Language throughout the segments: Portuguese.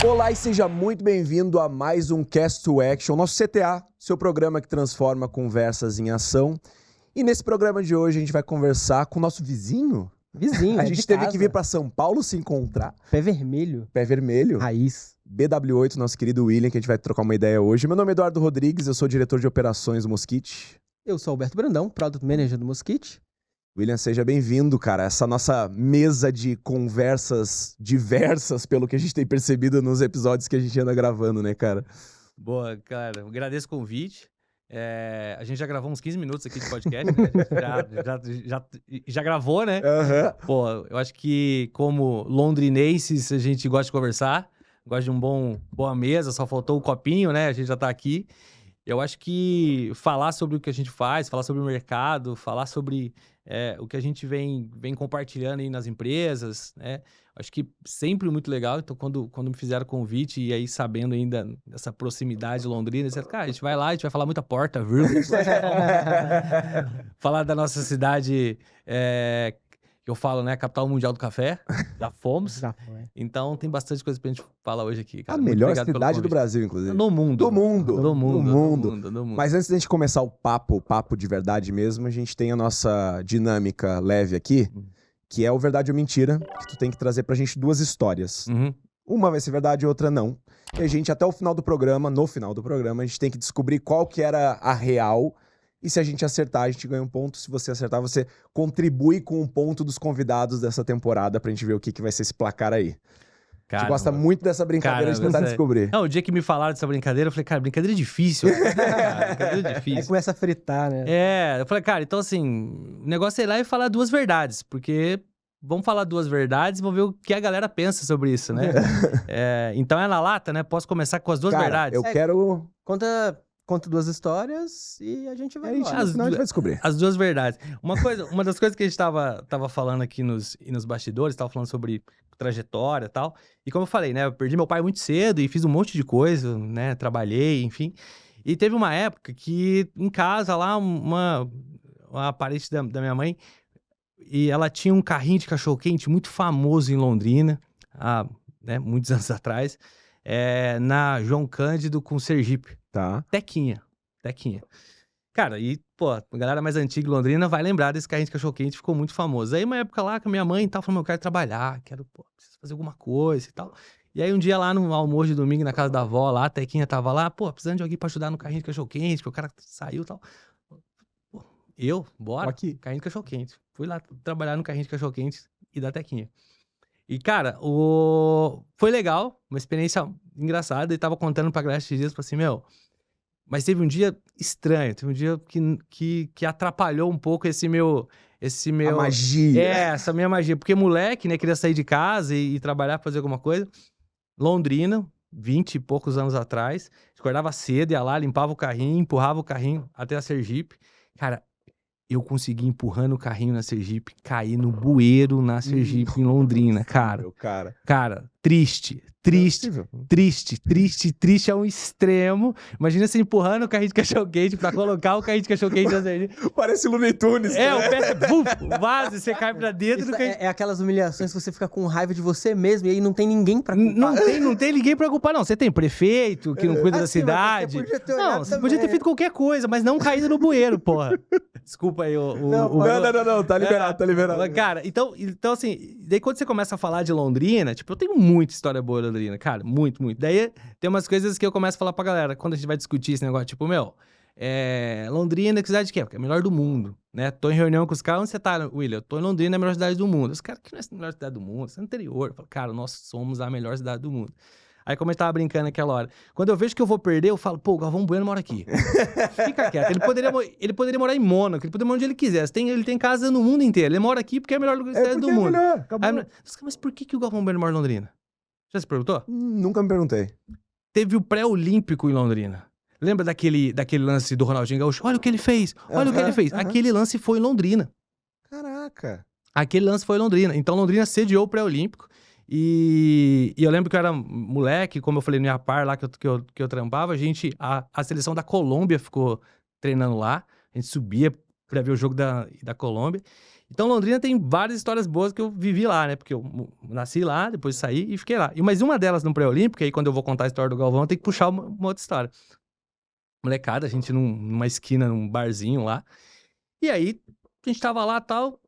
Olá e seja muito bem-vindo a mais um Cast to Action, nosso CTA, seu programa que transforma conversas em ação. E nesse programa de hoje a gente vai conversar com o nosso vizinho. Vizinho, A gente teve que vir para São Paulo se encontrar. Pé vermelho. Pé vermelho. Raiz. BW8, nosso querido William, que a gente vai trocar uma ideia hoje. Meu nome é Eduardo Rodrigues, eu sou diretor de operações do Mosquite. Eu sou Alberto Brandão, Product Manager do Mosquite. William, seja bem-vindo, cara. Essa nossa mesa de conversas diversas, pelo que a gente tem percebido nos episódios que a gente anda gravando, né, cara? Boa, cara. Eu agradeço o convite. A gente já gravou uns 15 minutos aqui de podcast, né? Já gravou, né? Aham. Pô, eu acho que como londrinenses a gente gosta de conversar, gosta de boa mesa, só faltou o copinho, né? A gente já tá aqui. Eu acho que falar sobre o que a gente faz, falar sobre o mercado, falar sobre o que a gente vem compartilhando aí nas empresas, né? Acho que sempre muito legal. Então, quando me fizeram o convite e aí sabendo ainda dessa proximidade de Londrina, eu disse, cara, a gente vai lá, a gente vai falar muita porta, viu? Falar da nossa cidade, que eu falo, né? Capital mundial do café. Já fomos. Já foi. Então, tem bastante coisa pra gente falar hoje aqui, cara. A Muito melhor obrigado pelo cidade do convite. Brasil, inclusive. Do mundo. Do mundo. Do mundo. Mas antes da gente começar o papo de verdade mesmo, a gente tem a nossa dinâmica leve aqui, que é o verdade ou mentira, que tu tem que trazer pra gente duas histórias. Uhum. Uma vai ser verdade e outra não. E a gente, até o final do programa, no final do programa, a gente tem que descobrir qual que era a real. E se a gente acertar, a gente ganha um ponto. Se você acertar, você contribui com um ponto dos convidados dessa temporada pra gente ver o que vai ser esse placar aí. A gente gosta muito dessa brincadeira de tentar descobrir. Não, o dia que me falaram dessa brincadeira, eu falei, cara, brincadeira é difícil. Brincadeira é Aí difícil. começa a fritar, né? Eu falei, cara, então assim, o negócio é ir lá e falar duas verdades, porque vamos falar duas verdades e vamos ver o que a galera pensa sobre isso, né? Então é na lata, né? Posso começar com as duas Cara, verdades? eu quero... Conta duas histórias e a gente vai embora. No final a gente vai descobrir. As duas verdades. Uma das coisas que a gente tava falando aqui nos bastidores, tava falando sobre trajetória e tal. E como eu falei, né? Eu perdi meu pai muito cedo e fiz um monte de coisa, né? Trabalhei, enfim. E teve uma época que em casa lá, uma parente da minha mãe, e ela tinha um carrinho de cachorro-quente muito famoso em Londrina, há muitos anos atrás, na João Cândido com Sergipe. Tá. Tequinha. Cara, e, pô, a galera mais antiga de Londrina vai lembrar desse carrinho de cachorro-quente, ficou muito famoso. Aí, uma época lá, com a minha mãe e tal, falou, eu quero trabalhar, preciso fazer alguma coisa e tal. E aí, um dia lá no almoço de domingo, na casa da avó lá, a Tequinha tava lá, pô, precisando de alguém pra ajudar no carrinho de cachorro-quente, porque o cara saiu e tal. Pô, bora, Aqui. carrinho de cachorro-quente. Fui lá trabalhar no carrinho de cachorro-quente e da Tequinha. E, cara, foi legal, uma experiência engraçada. E tava contando pra galera esses dias, falei assim, mas teve um dia estranho, teve um dia que atrapalhou um pouco esse meu... A magia. Essa minha magia. Porque moleque, né, queria sair de casa e trabalhar, fazer alguma coisa. Londrina, 20 e poucos anos atrás. Acordava cedo, ia lá, limpava o carrinho, empurrava o carrinho até a Sergipe. Cara, eu consegui empurrando o carrinho na Sergipe, cair no bueiro na Sergipe, em Londrina, cara. Meu cara. Cara, triste é um extremo. Imagina você empurrando o carrinho de cachorro-quente pra colocar o carrinho de cachorro-quente na Sergipe. Parece Looney Tunes. O pé vaza, você cai pra dentro do carrinho. É aquelas humilhações que você fica com raiva de você mesmo e aí não tem ninguém pra culpar. Não tem ninguém pra culpar, não. Você tem prefeito que não cuida da Assim, cidade. mas você podia ter Não, olhado você também. podia ter feito qualquer coisa, mas não caído no bueiro, porra. Desculpa aí Não, tá liberado. Cara, então assim, daí quando você começa a falar de Londrina, tipo, eu tenho muita história boa de Londrina, cara, muito. Daí tem umas coisas que eu começo a falar pra galera, quando a gente vai discutir esse negócio, tipo, Londrina, que cidade de quê? Porque é a melhor do mundo, né? Tô em reunião com os caras, onde você tá, William? Eu tô em Londrina, é a melhor cidade do mundo. Os caras, que não é a melhor cidade do mundo, isso é interior. Eu falo, cara, nós somos a melhor cidade do mundo. Aí, como a gente tava brincando naquela hora, quando eu vejo que eu vou perder, eu falo, pô, o Galvão Bueno mora aqui. Fica quieto. Ele poderia morar em Mônaco, ele poderia morar onde ele quisesse. Ele tem casa no mundo inteiro. Ele mora aqui porque é a melhor cidade do mundo. Melhor, Aí, mas por que o Galvão Bueno mora em Londrina? Já se perguntou? Nunca me perguntei. Teve o pré-olímpico em Londrina. Lembra daquele lance do Ronaldinho Gaúcho? Olha o que ele fez, olha o que ele fez. Aquele lance foi em Londrina. Caraca. Aquele lance foi em Londrina. Então, Londrina sediou o pré-olímpico. E eu lembro que eu era moleque, como eu falei no Iapar lá que eu trampava, a seleção da Colômbia ficou treinando lá. A gente subia pra ver o jogo da Colômbia. Então, Londrina tem várias histórias boas que eu vivi lá, né? Porque eu nasci lá, depois saí e fiquei lá. Mas uma delas no pré-olímpico, aí quando eu vou contar a história do Galvão, eu tenho que puxar uma outra história. Molecada, a gente numa esquina, num barzinho lá. E aí, a gente tava lá e tal.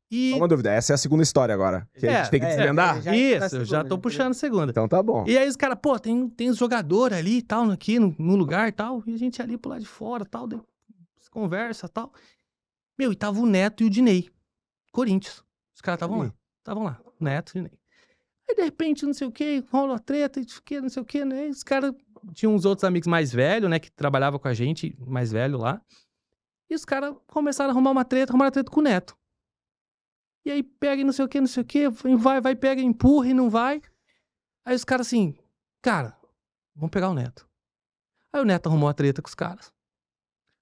E... Só uma dúvida, essa é a segunda história agora. Que a gente tem que desvendar? Isso, eu já tô puxando a segunda. Então tá bom. E aí os caras, pô, tem os jogadores ali e tal, aqui no lugar e tal. E a gente ali pro lado de fora e tal, conversa e tal. Meu, e tava o Neto e o Dinei. Corinthians. Os caras estavam lá. Neto e o Dinei. Aí de repente, não sei o que, rola a treta, não sei o que, né? E os caras tinham uns outros amigos mais velhos, né? Que trabalhavam com a gente, mais velho lá. E os caras começaram a arrumaram uma treta com o Neto. E aí pega e não sei o que, vai, pega, empurra e não vai. Aí os caras assim, cara, vamos pegar o Neto. Aí o Neto arrumou a treta com os caras.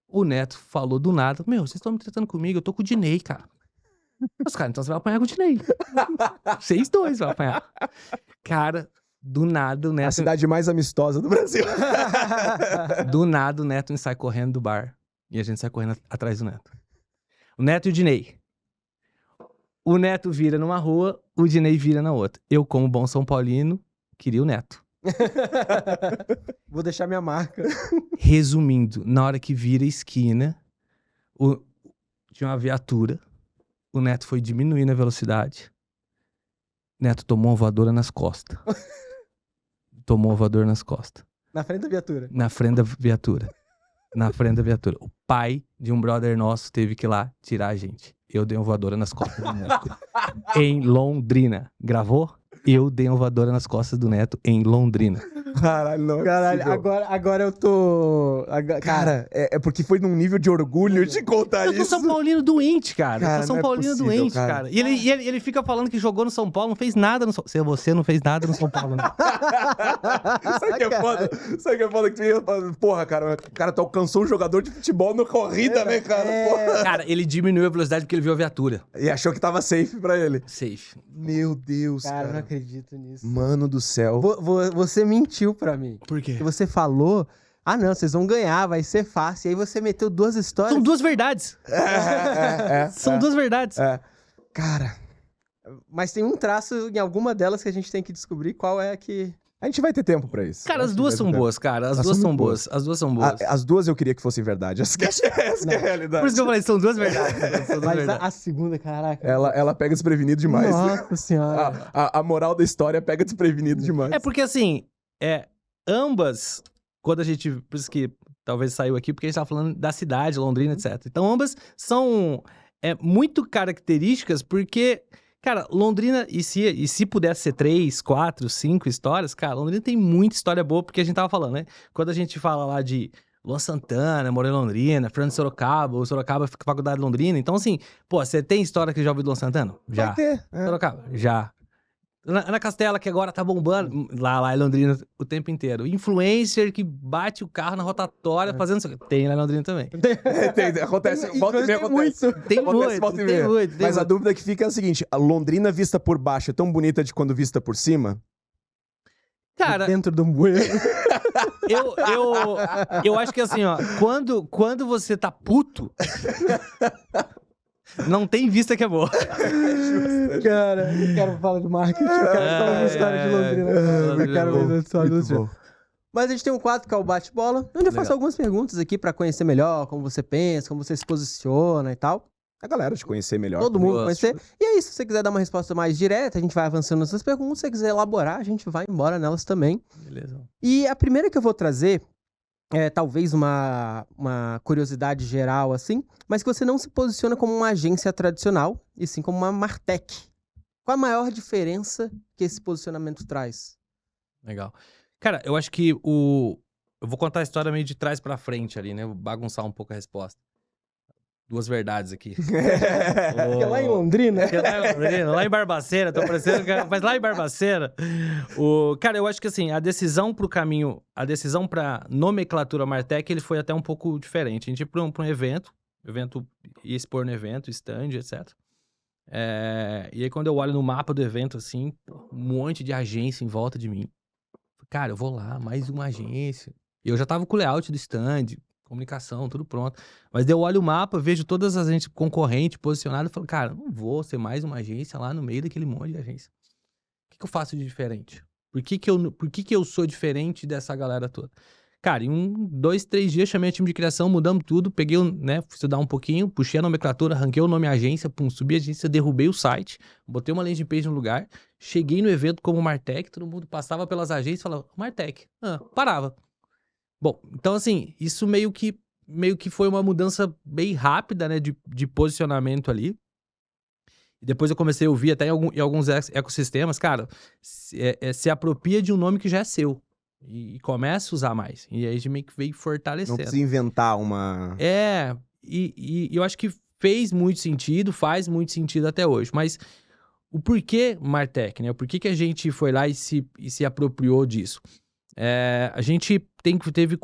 O Neto falou do nada, meu, vocês estão me tretando comigo, eu tô com o Dinei, cara. Os caras, então você vai apanhar com o Dinei. Vocês dois vão apanhar. Cara, do nada o Neto... A cidade mais amistosa do Brasil. Do nada o Neto sai correndo do bar. E a gente sai correndo atrás do Neto. O Neto e o Dinei. O Neto vira numa rua, o Dinei vira na outra. Eu, como bom São Paulino, queria o Neto. Vou deixar minha marca. Resumindo, na hora que vira a esquina, tinha uma viatura, o Neto foi diminuindo a velocidade. Neto tomou uma voadora nas costas. Na frente da viatura. Na frente da viatura. O pai de um brother nosso teve que ir lá tirar a gente. Eu dei uma voadora nas costas do Neto. Em Londrina. Gravou? Eu dei uma voadora nas costas do Neto em Londrina. Caralho, não. Caralho, agora eu tô. Cara, é porque foi num nível de orgulho de contar Eu isso. sou São Paulino doente, cara. Cara, Eu sou São não é Paulino possível, doente, cara. cara. E ele fica falando que jogou no São Paulo, não fez nada no São Paulo. Você não fez nada no São Paulo, não. Sabe o que é foda? Sabe o que é foda? Que tu ia falar, porra, cara, o cara alcançou um jogador de futebol na corrida, né, cara? Porra. Cara, ele diminuiu a velocidade porque ele viu a viatura. E achou que tava safe pra ele. Safe. Meu Deus, Cara, eu não cara. acredito nisso. Mano do céu. Você mentiu pra mim. Por quê? Porque você falou, não, vocês vão ganhar, vai ser fácil. E aí você meteu duas histórias. São duas verdades. São duas verdades. Cara, Mas tem um traço em alguma delas que a gente tem que descobrir qual é a que... a gente vai ter tempo pra isso. Cara, as duas são boas, cara. As Elas duas são são muito boas. As duas são boas. As duas eu queria que fossem verdade. Essa que é a realidade. Por isso que eu falei, são duas verdades. São duas Mas verdades. a segunda, caraca. Ela pega desprevenido demais. Nossa senhora. A moral da história pega desprevenido demais. É porque, assim, ambas, quando a gente... Por isso que talvez saiu aqui, porque a gente tava falando da cidade, Londrina, etc. Então, ambas são muito características, porque, cara, Londrina, e se pudesse ser 3, 4, 5 histórias, cara, Londrina tem muita história boa, porque a gente tava falando, né? Quando a gente fala lá de Luan Santana, morei em Londrina, Fernando de Sorocaba, o Sorocaba fica faculdade de Londrina. Então, assim, pô, você tem história que já ouviu do Luan Santana? Já. Vai ter. Sorocaba? Já. Ana Castela, que agora tá bombando, lá em Londrina o tempo inteiro. Influencer que bate o carro na rotatória fazendo isso. Tem lá em Londrina também. Acontece, volta e meia acontece. Tem Acontece, volta e meia. muito. Mas a dúvida que fica é a seguinte: a Londrina vista por baixo é tão bonita de quando vista por cima? Cara, Dentro de um bueiro. eu acho que assim, ó, quando você tá puto, não tem vista que é boa. Cara, eu quero falar de marketing, eu quero falar uma história de Londrina. Eu quero ver a história de Londrina. Mas a gente tem um quadro que é o bate-bola, onde eu faço algumas perguntas aqui pra conhecer melhor como você pensa, como você se posiciona e tal. A galera te conhecer melhor. Todo também. mundo conhecer. E aí, se você quiser dar uma resposta mais direta, a gente vai avançando nessas perguntas. Se você quiser elaborar, a gente vai embora nelas também. Beleza. E a primeira que eu vou trazer é talvez uma curiosidade geral, assim, mas que você não se posiciona como uma agência tradicional, e sim como uma Martech. Qual a maior diferença que esse posicionamento traz? Legal. Cara, eu acho que eu vou contar a história meio de trás pra frente ali, né? Vou bagunçar um pouco a resposta. Duas verdades aqui. Porque lá em Londrina... Lá em Barbacena, tô parecendo... Mas lá em Barbacena... Cara, eu acho que assim, a decisão pra nomenclatura Martech, ele foi até um pouco diferente. A gente ia pra um evento ia expor no evento, stand, etc. E aí quando eu olho no mapa do evento, assim, um monte de agência em volta de mim. Cara, eu vou lá, mais uma agência. E eu já tava com o layout do stand, comunicação, tudo pronto. Mas daí eu olho o mapa, vejo todas as agências concorrentes posicionadas e falo, cara, não vou ser mais uma agência lá no meio daquele monte de agência. O que eu faço de diferente? Por que eu sou diferente dessa galera toda? Cara, em 2, 3 dias chamei o time de criação, mudamos tudo, peguei, né, fui estudar um pouquinho, puxei a nomenclatura, arranquei o nome agência, pum, subi a agência, derrubei o site, botei uma landing page no lugar, cheguei no evento como Martech, todo mundo passava pelas agências e falava, Martech, parava. Bom, então assim, isso meio que foi uma mudança bem rápida, né, de posicionamento ali. E depois eu comecei a ouvir até em alguns ecossistemas, cara, se apropria de um nome que já é seu. E começa a usar mais. E aí a gente meio que veio fortalecendo. Não precisa inventar uma... E eu acho que fez muito sentido, faz muito sentido até hoje. Mas o porquê Martech, né? O porquê que a gente foi lá e se apropriou disso? A gente teve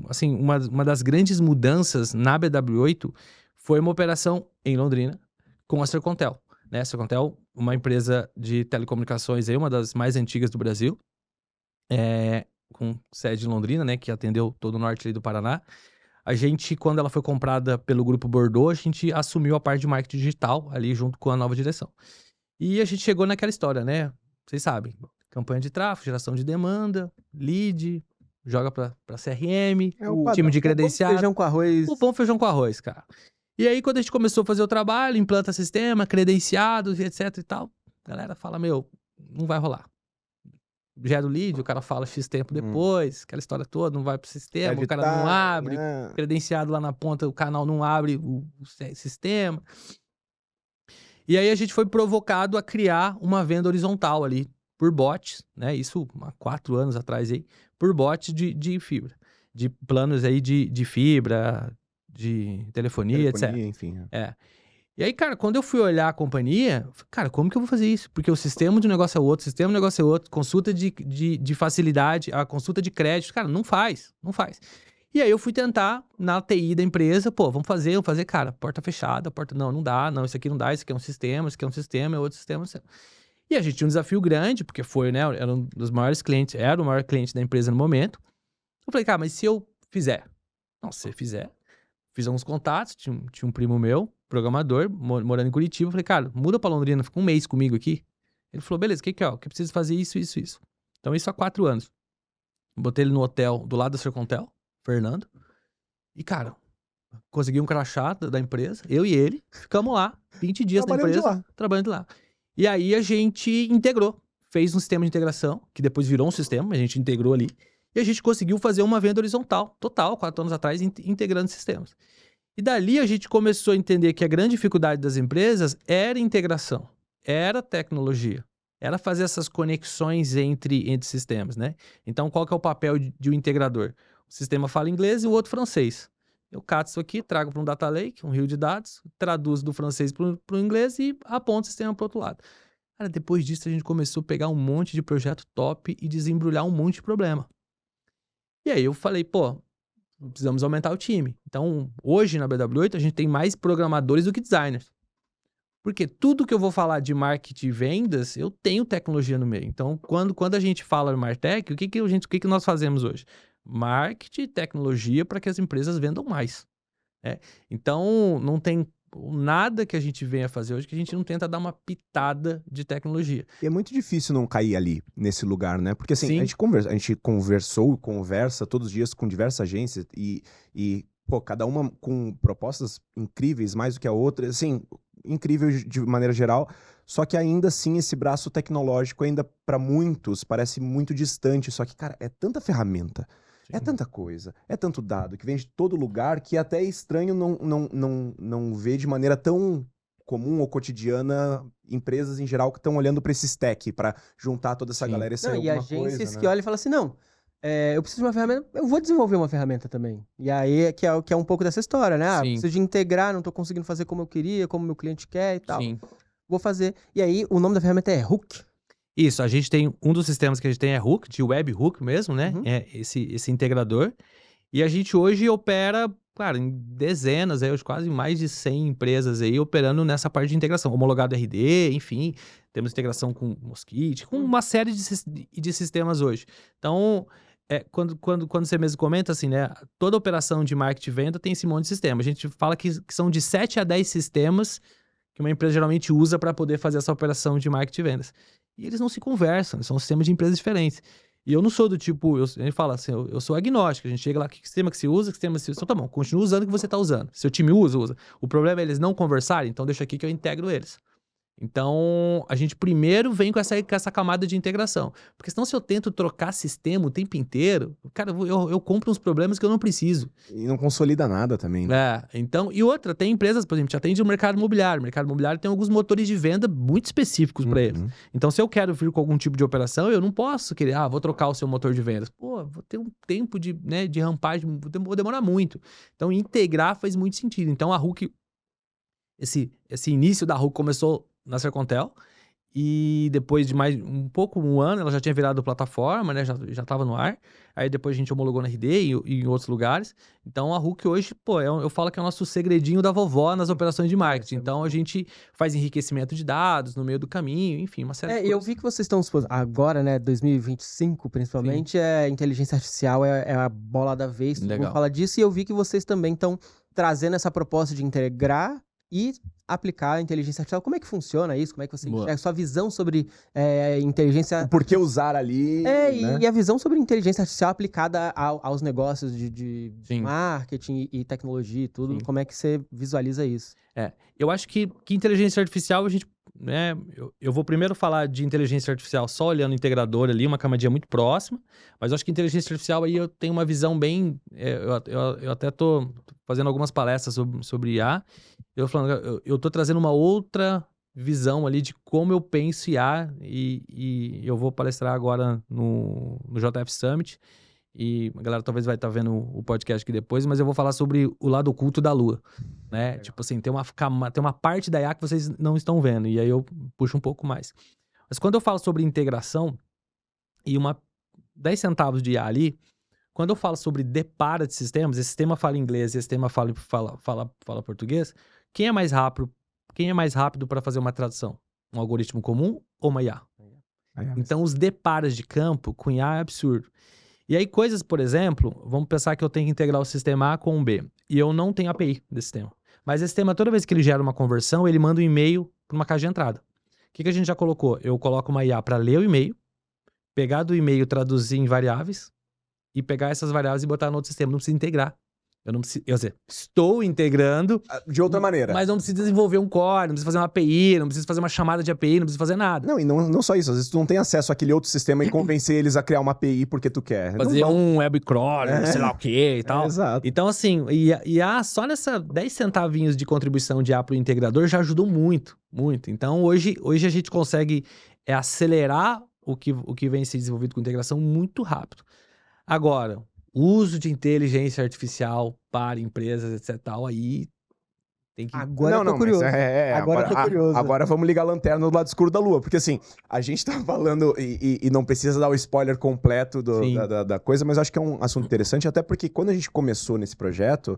assim, uma das grandes mudanças na BW8 foi uma operação em Londrina com a Sercontel. Né? A Sercontel, uma empresa de telecomunicações, aí, uma das mais antigas do Brasil, com sede em Londrina, né, que atendeu todo o norte ali do Paraná. A gente, quando ela foi comprada pelo Grupo Bordeaux, a gente assumiu a parte de marketing digital ali junto com a nova direção. E a gente chegou naquela história, né? Vocês sabem, campanha de tráfego, geração de demanda, lead, joga pra CRM, time de credenciado. Feijão com arroz. O bom feijão com arroz, cara. E aí, quando a gente começou a fazer o trabalho, implanta sistema, credenciados e etc e tal, a galera fala, não vai rolar. Gera o lead, o cara fala X tempo depois, aquela história toda, não vai pro sistema, o cara não abre, credenciado lá na ponta, o canal não abre o sistema. E aí a gente foi provocado a criar uma venda horizontal ali, por bots, né? Isso há 4 anos atrás aí, por bots de fibra, de planos aí de fibra, de telefonia, etc. Enfim. E aí, cara, quando eu fui olhar a companhia, cara, como que eu vou fazer isso? Porque o sistema de negócio é outro, o sistema de negócio é outro, consulta de facilidade, a consulta de crédito, cara, não faz. E aí eu fui tentar, na TI da empresa, vamos fazer, cara, porta fechada, não dá, isso aqui não dá, isso aqui é um sistema, é outro sistema. E a gente tinha um desafio grande, porque foi, né, era um dos maiores clientes, era o maior cliente da empresa no momento. Eu falei, cara, mas se eu fizer? Não, se você fizer, fiz alguns contatos, tinha um primo meu, programador, morando em Curitiba. Eu falei, cara, muda pra Londrina, fica um mês comigo aqui. Ele falou, beleza, o que eu preciso fazer isso. Então, isso há 4 anos. Botei ele no hotel do lado da Sercontel, Fernando. E, cara, consegui um crachá da empresa, eu e ele, ficamos lá, 20 dias na empresa, trabalhando lá. E aí a gente integrou, fez um sistema de integração, que depois virou um sistema, a gente integrou ali. E a gente conseguiu fazer uma venda horizontal, total, 4 anos atrás, integrando sistemas. E dali a gente começou a entender que a grande dificuldade das empresas era integração, era tecnologia, era fazer essas conexões entre sistemas, né? Então, qual que é o papel de um integrador? O sistema fala inglês e o outro francês. Eu cato isso aqui, trago para um data lake, um rio de dados, traduzo do francês para o inglês e aponto o sistema para o outro lado. Cara, depois disso a gente começou a pegar um monte de projeto top e desembrulhar um monte de problema. E aí eu falei, precisamos aumentar o time. Então, hoje na BW8, a gente tem mais programadores do que designers. Porque tudo que eu vou falar de marketing e vendas, eu tenho tecnologia no meio. Então, quando a gente fala Martech, o que nós fazemos hoje? Marketing e tecnologia para que as empresas vendam mais. Né? Então, não tem nada que a gente venha fazer hoje que a gente não tenta dar uma pitada de tecnologia. E é muito difícil não cair ali, nesse lugar, né? Porque assim, a gente conversa todos os dias com diversas agências e cada uma com propostas incríveis, mais do que a outra, assim, incrível de maneira geral, só que ainda assim esse braço tecnológico ainda para muitos parece muito distante, só que, cara, é tanta ferramenta. É tanta coisa, é tanto dado que vem de todo lugar que até é estranho não ver de maneira tão comum ou cotidiana empresas em geral que estão olhando para esse stack, para juntar toda essa galera e sair alguma coisa. E agências que olham e falam assim, eu preciso de uma ferramenta, eu vou desenvolver uma ferramenta também. E aí que é um pouco dessa história, né? Preciso de integrar, não estou conseguindo fazer como eu queria, como meu cliente quer e tal. Vou fazer. E aí o nome da ferramenta é Hook. Isso, a gente tem, um dos sistemas que a gente tem é Hook, de webhook mesmo, né? É esse integrador. E a gente hoje opera, cara, em dezenas, hoje quase mais de 100 empresas aí operando nessa parte de integração. Homologado RD, enfim, temos integração com Mosquite, com uma série de sistemas hoje. Então, quando você mesmo comenta assim, né? Toda operação de marketing e venda tem esse monte de sistema. A gente fala que são de 7 a 10 sistemas que uma empresa geralmente usa para poder fazer essa operação de marketing e vendas. E eles não se conversam, são sistemas de empresas diferentes. E eu não sou do tipo, a gente fala assim, eu sou agnóstico. A gente chega lá, que sistema que se usa, que sistema que se usa. Então tá bom, continua usando o que você tá usando. Seu time usa. O problema é eles não conversarem, então deixa aqui que eu integro eles. Então, a gente primeiro vem com essa camada de integração. Porque senão, se eu tento trocar sistema o tempo inteiro, cara, eu compro uns problemas que eu não preciso. E não consolida nada também, né? Então, e outra, tem empresas, por exemplo, que atende o mercado imobiliário. O mercado imobiliário tem alguns motores de venda muito específicos para eles. Então, se eu quero vir com algum tipo de operação, eu não posso querer, vou trocar o seu motor de vendas. Pô, vou ter um tempo de rampagem, vou demorar muito. Então, integrar faz muito sentido. Então, a Hook, esse início da Hook começou na Sercontel, e depois de um ano, ela já tinha virado plataforma, né? Já estava no ar. Aí depois a gente homologou na RD e em outros lugares. Então a Hook hoje, eu falo que é o nosso segredinho da vovó nas operações de marketing. Então a gente faz enriquecimento de dados no meio do caminho, enfim, uma série de coisas. Eu vi que vocês estão agora, né, 2025 principalmente, inteligência artificial é a bola da vez, todo mundo fala disso, e eu vi que vocês também estão trazendo essa proposta de integrar e aplicar a inteligência artificial. Como é que funciona isso? Como é que você enxerga a sua visão sobre inteligência... Por que usar ali, né? E a visão sobre inteligência artificial aplicada aos negócios de marketing e tecnologia e tudo. Como é que você visualiza isso? Eu acho que inteligência artificial, a gente... né, eu vou primeiro falar de inteligência artificial só olhando o integrador ali, uma camadinha muito próxima, mas eu acho que inteligência artificial aí eu tenho uma visão bem... eu até tô fazendo algumas palestras sobre IA, eu tô trazendo uma outra visão ali de como eu penso IA, e eu vou palestrar agora no JF Summit, e a galera talvez vai estar vendo o podcast aqui depois, mas eu vou falar sobre o lado oculto da Lua, né? Tipo assim, tem uma parte da IA que vocês não estão vendo, e aí eu puxo um pouco mais. Mas quando eu falo sobre integração e 10 centavos de IA ali, quando eu falo sobre depara de sistemas, esse sistema fala inglês e esse sistema fala português, quem é mais rápido para fazer uma tradução? Um algoritmo comum ou uma IA? Então, os deparos de campo com IA é absurdo. E aí, coisas, por exemplo, vamos pensar que eu tenho que integrar o sistema A com o B, e eu não tenho API desse sistema. Mas esse sistema, toda vez que ele gera uma conversão, ele manda um e-mail para uma caixa de entrada. O que a gente já colocou? Eu coloco uma IA para ler o e-mail, pegar do e-mail, traduzir em variáveis, e pegar essas variáveis e botar no outro sistema. Não precisa integrar. Eu não preciso, estou integrando de outra maneira. Mas não preciso desenvolver um core, não preciso fazer uma API, não preciso fazer uma chamada de API, não preciso fazer nada. Não, e não só isso. Às vezes tu não tem acesso àquele outro sistema e convencer eles a criar uma API porque tu quer. Fazer um web crawler, sei lá o que e tal. Exato. Então, assim, só nessa 10 centavinhos de contribuição de IA pro integrador já ajudou muito, muito. Então, hoje a gente consegue acelerar o que vem se desenvolvido com integração muito rápido. Agora, uso de inteligência artificial para empresas, etc. Tal, aí tem que... Agora eu tô curioso. Agora eu tô curioso. Agora vamos ligar a lanterna do lado escuro da Lua. Porque assim, a gente tá falando e não precisa dar o spoiler completo da coisa, mas eu acho que é um assunto interessante, até porque quando a gente começou nesse projeto,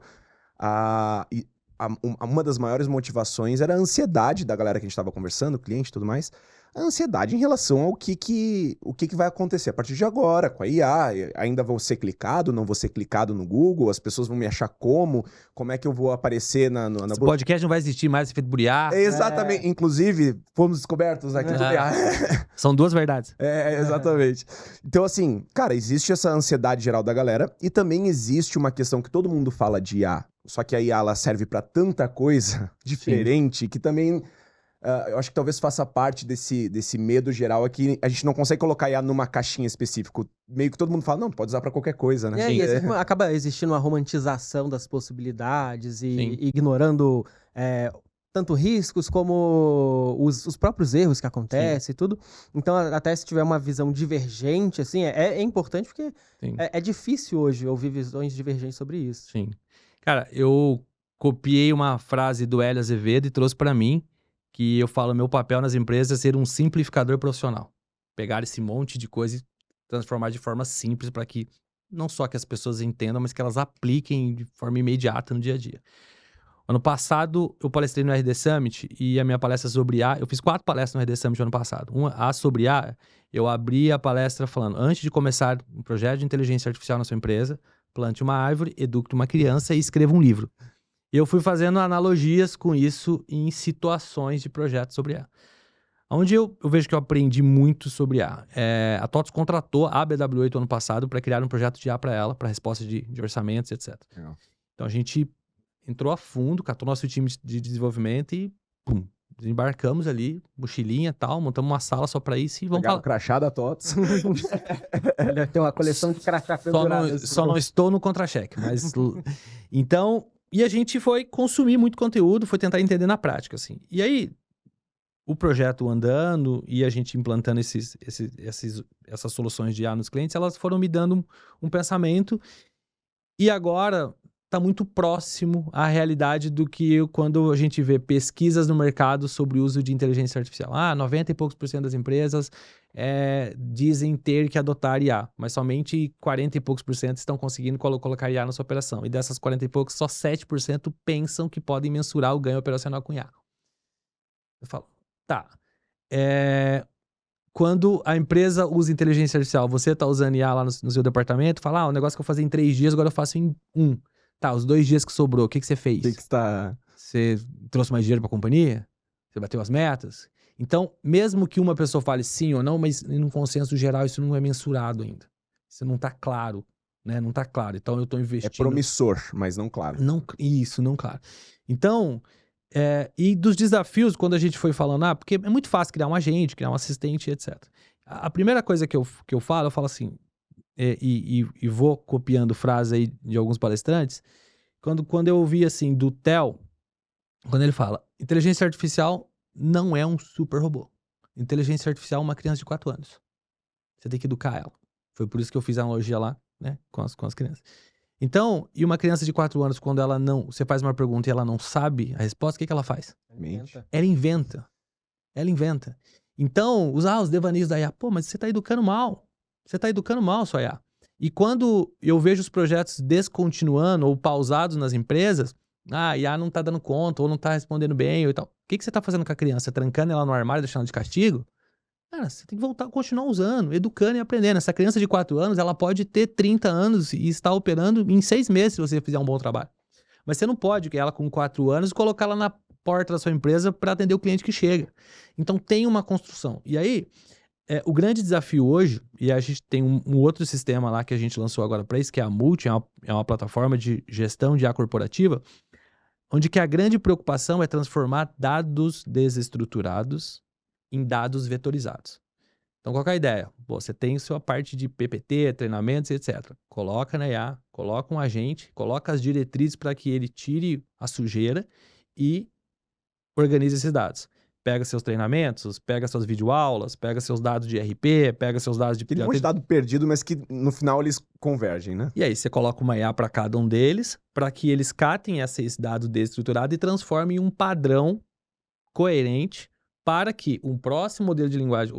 uma das maiores motivações era a ansiedade da galera que a gente tava conversando, cliente e tudo mais, a ansiedade em relação ao que vai acontecer a partir de agora, com a IA, ainda vou ser clicado, não vou ser clicado no Google, as pessoas vão me achar como é que eu vou aparecer na... Esse podcast não vai existir mais, feito por IA. Exatamente, inclusive, fomos descobertos aqui do IA. São duas verdades. Exatamente. Então assim, cara, existe essa ansiedade geral da galera, e também existe uma questão que todo mundo fala de IA, só que a IA ela serve pra tanta coisa diferente que também... eu acho que talvez faça parte desse medo geral aqui. A gente não consegue colocar IA numa caixinha específica. Meio que todo mundo fala, não, pode usar pra ququalquer coisa, né? Acaba existindo uma romantização das possibilidades e ignorando tanto riscos como os próprios erros que acontecem e tudo. Então, até se tiver uma visão divergente, assim, é importante porque é difícil hoje ouvir visões divergentes sobre isso. Sim. Cara, eu copiei uma frase do Hélio Azevedo e trouxe pra mim, que eu falo, meu papel nas empresas é ser um simplificador profissional. Pegar esse monte de coisa e transformar de forma simples para que não só que as pessoas entendam, mas que elas apliquem de forma imediata no dia a dia. Ano passado, eu palestrei no RD Summit e a minha palestra sobre IA... Eu fiz 4 palestras no RD Summit ano passado. A sobre IA, eu abri a palestra falando, antes de começar um projeto de inteligência artificial na sua empresa, plante uma árvore, eduque uma criança e escreva um livro. E eu fui fazendo analogias com isso em situações de projetos sobre IA. Onde eu vejo que eu aprendi muito sobre IA. A TOTVS contratou a BW8 ano passado para criar um projeto de IA para ela, para resposta de orçamentos, etc. Legal. Então a gente entrou a fundo, catou nosso time de desenvolvimento e pum, desembarcamos ali, mochilinha e tal, montamos uma sala só para isso e vamos Pegaram falar. o crachá da TOTVS. Deve ter uma coleção de crachá penduradas. Só não estou no contra-cheque, mas... Então, e a gente foi consumir muito conteúdo, foi tentar entender na prática, assim. E aí, o projeto andando e a gente implantando essas soluções de IA nos clientes, elas foram me dando um pensamento e agora está muito próximo à realidade do que quando a gente vê pesquisas no mercado sobre o uso de inteligência artificial. 90 e poucos % das empresas dizem ter que adotar IA, mas somente 40 e poucos % estão conseguindo colocar IA na sua operação. E dessas 40 e poucos, só 7% pensam que podem mensurar o ganho operacional com IA. Eu falo, tá. Quando a empresa usa inteligência artificial, você está usando IA lá no seu departamento, fala, o negócio que eu fazia em 3 dias, agora eu faço em 1. Tá, os 2 dias que sobrou, o que você fez? O que está... Você trouxe mais dinheiro para a companhia? Você bateu as metas? Então, mesmo que uma pessoa fale sim ou não, mas num consenso geral isso não é mensurado ainda. Isso não está claro, né? Não está claro. Então, eu estou investindo... É promissor, mas não claro. Não claro. Então, e dos desafios, quando a gente foi falando, porque é muito fácil criar um agente, criar um assistente, etc. A primeira coisa que eu falo assim, e vou copiando frase aí de alguns palestrantes, quando eu ouvi assim do Theo, quando ele fala, inteligência artificial não é um super robô. Inteligência artificial é uma criança de 4 anos. Você tem que educar ela. Foi por isso que eu fiz a analogia lá, né, com as crianças. Então, e uma criança de 4 anos, quando ela não... Você faz uma pergunta e ela não sabe a resposta, o que ela faz? Ela inventa. Ela inventa. Então, usar os devaneios da IA. Pô, mas você está educando mal. Você está educando mal sua IA. E quando eu vejo os projetos descontinuando ou pausados nas empresas, a IA não está dando conta ou não está respondendo bem ou tal. O que você está fazendo com a criança? Trancando ela no armário, deixando ela de castigo? Cara, você tem que voltar, continuar usando, educando e aprendendo. Essa criança de 4 anos, ela pode ter 30 anos e estar operando em 6 meses se você fizer um bom trabalho. Mas você não pode, que ela com 4 anos, colocar ela na porta da sua empresa para atender o cliente que chega. Então tem uma construção. E aí, o grande desafio hoje, e a gente tem um outro sistema lá que a gente lançou agora para isso, que é a Multi, é uma plataforma de gestão de IA corporativa, onde que a grande preocupação é transformar dados desestruturados em dados vetorizados. Então, qual que é a ideia? Você tem sua parte de PPT, treinamentos, etc. Coloca na IA, coloca um agente, coloca as diretrizes para que ele tire a sujeira e organize esses dados. Pega seus treinamentos, pega suas videoaulas, pega seus dados de RP, pega seus dados de... Tem um monte de dado perdido, mas que no final eles convergem, né? E aí você coloca uma IA para cada um deles, para que eles catem esse dado desestruturado e transformem em um padrão coerente para que um próximo modelo de linguagem,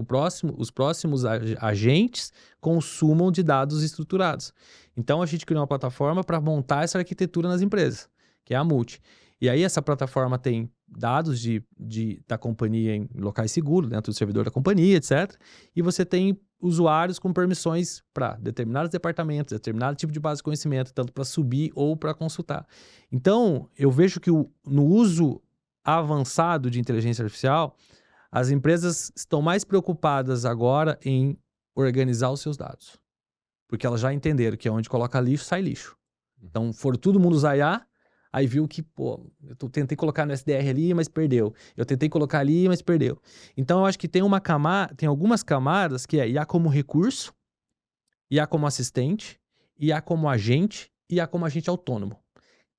os próximos agentes consumam de dados estruturados. Então, a gente criou uma plataforma para montar essa arquitetura nas empresas, que é a Multi. E aí, essa plataforma tem dados da companhia em locais seguros, dentro do servidor da companhia, etc. E você tem usuários com permissões para determinados departamentos, determinado tipo de base de conhecimento, tanto para subir ou para consultar. Então, eu vejo que no uso avançado de inteligência artificial, as empresas estão mais preocupadas agora em organizar os seus dados. Porque elas já entenderam que onde coloca lixo, sai lixo. Então, for todo mundo usar IA, aí viu que, eu tentei colocar no SDR ali, mas perdeu. Eu tentei colocar ali, mas perdeu. Então, eu acho que tem algumas camadas que é IA como recurso, IA como assistente, IA como agente e IA como agente autônomo.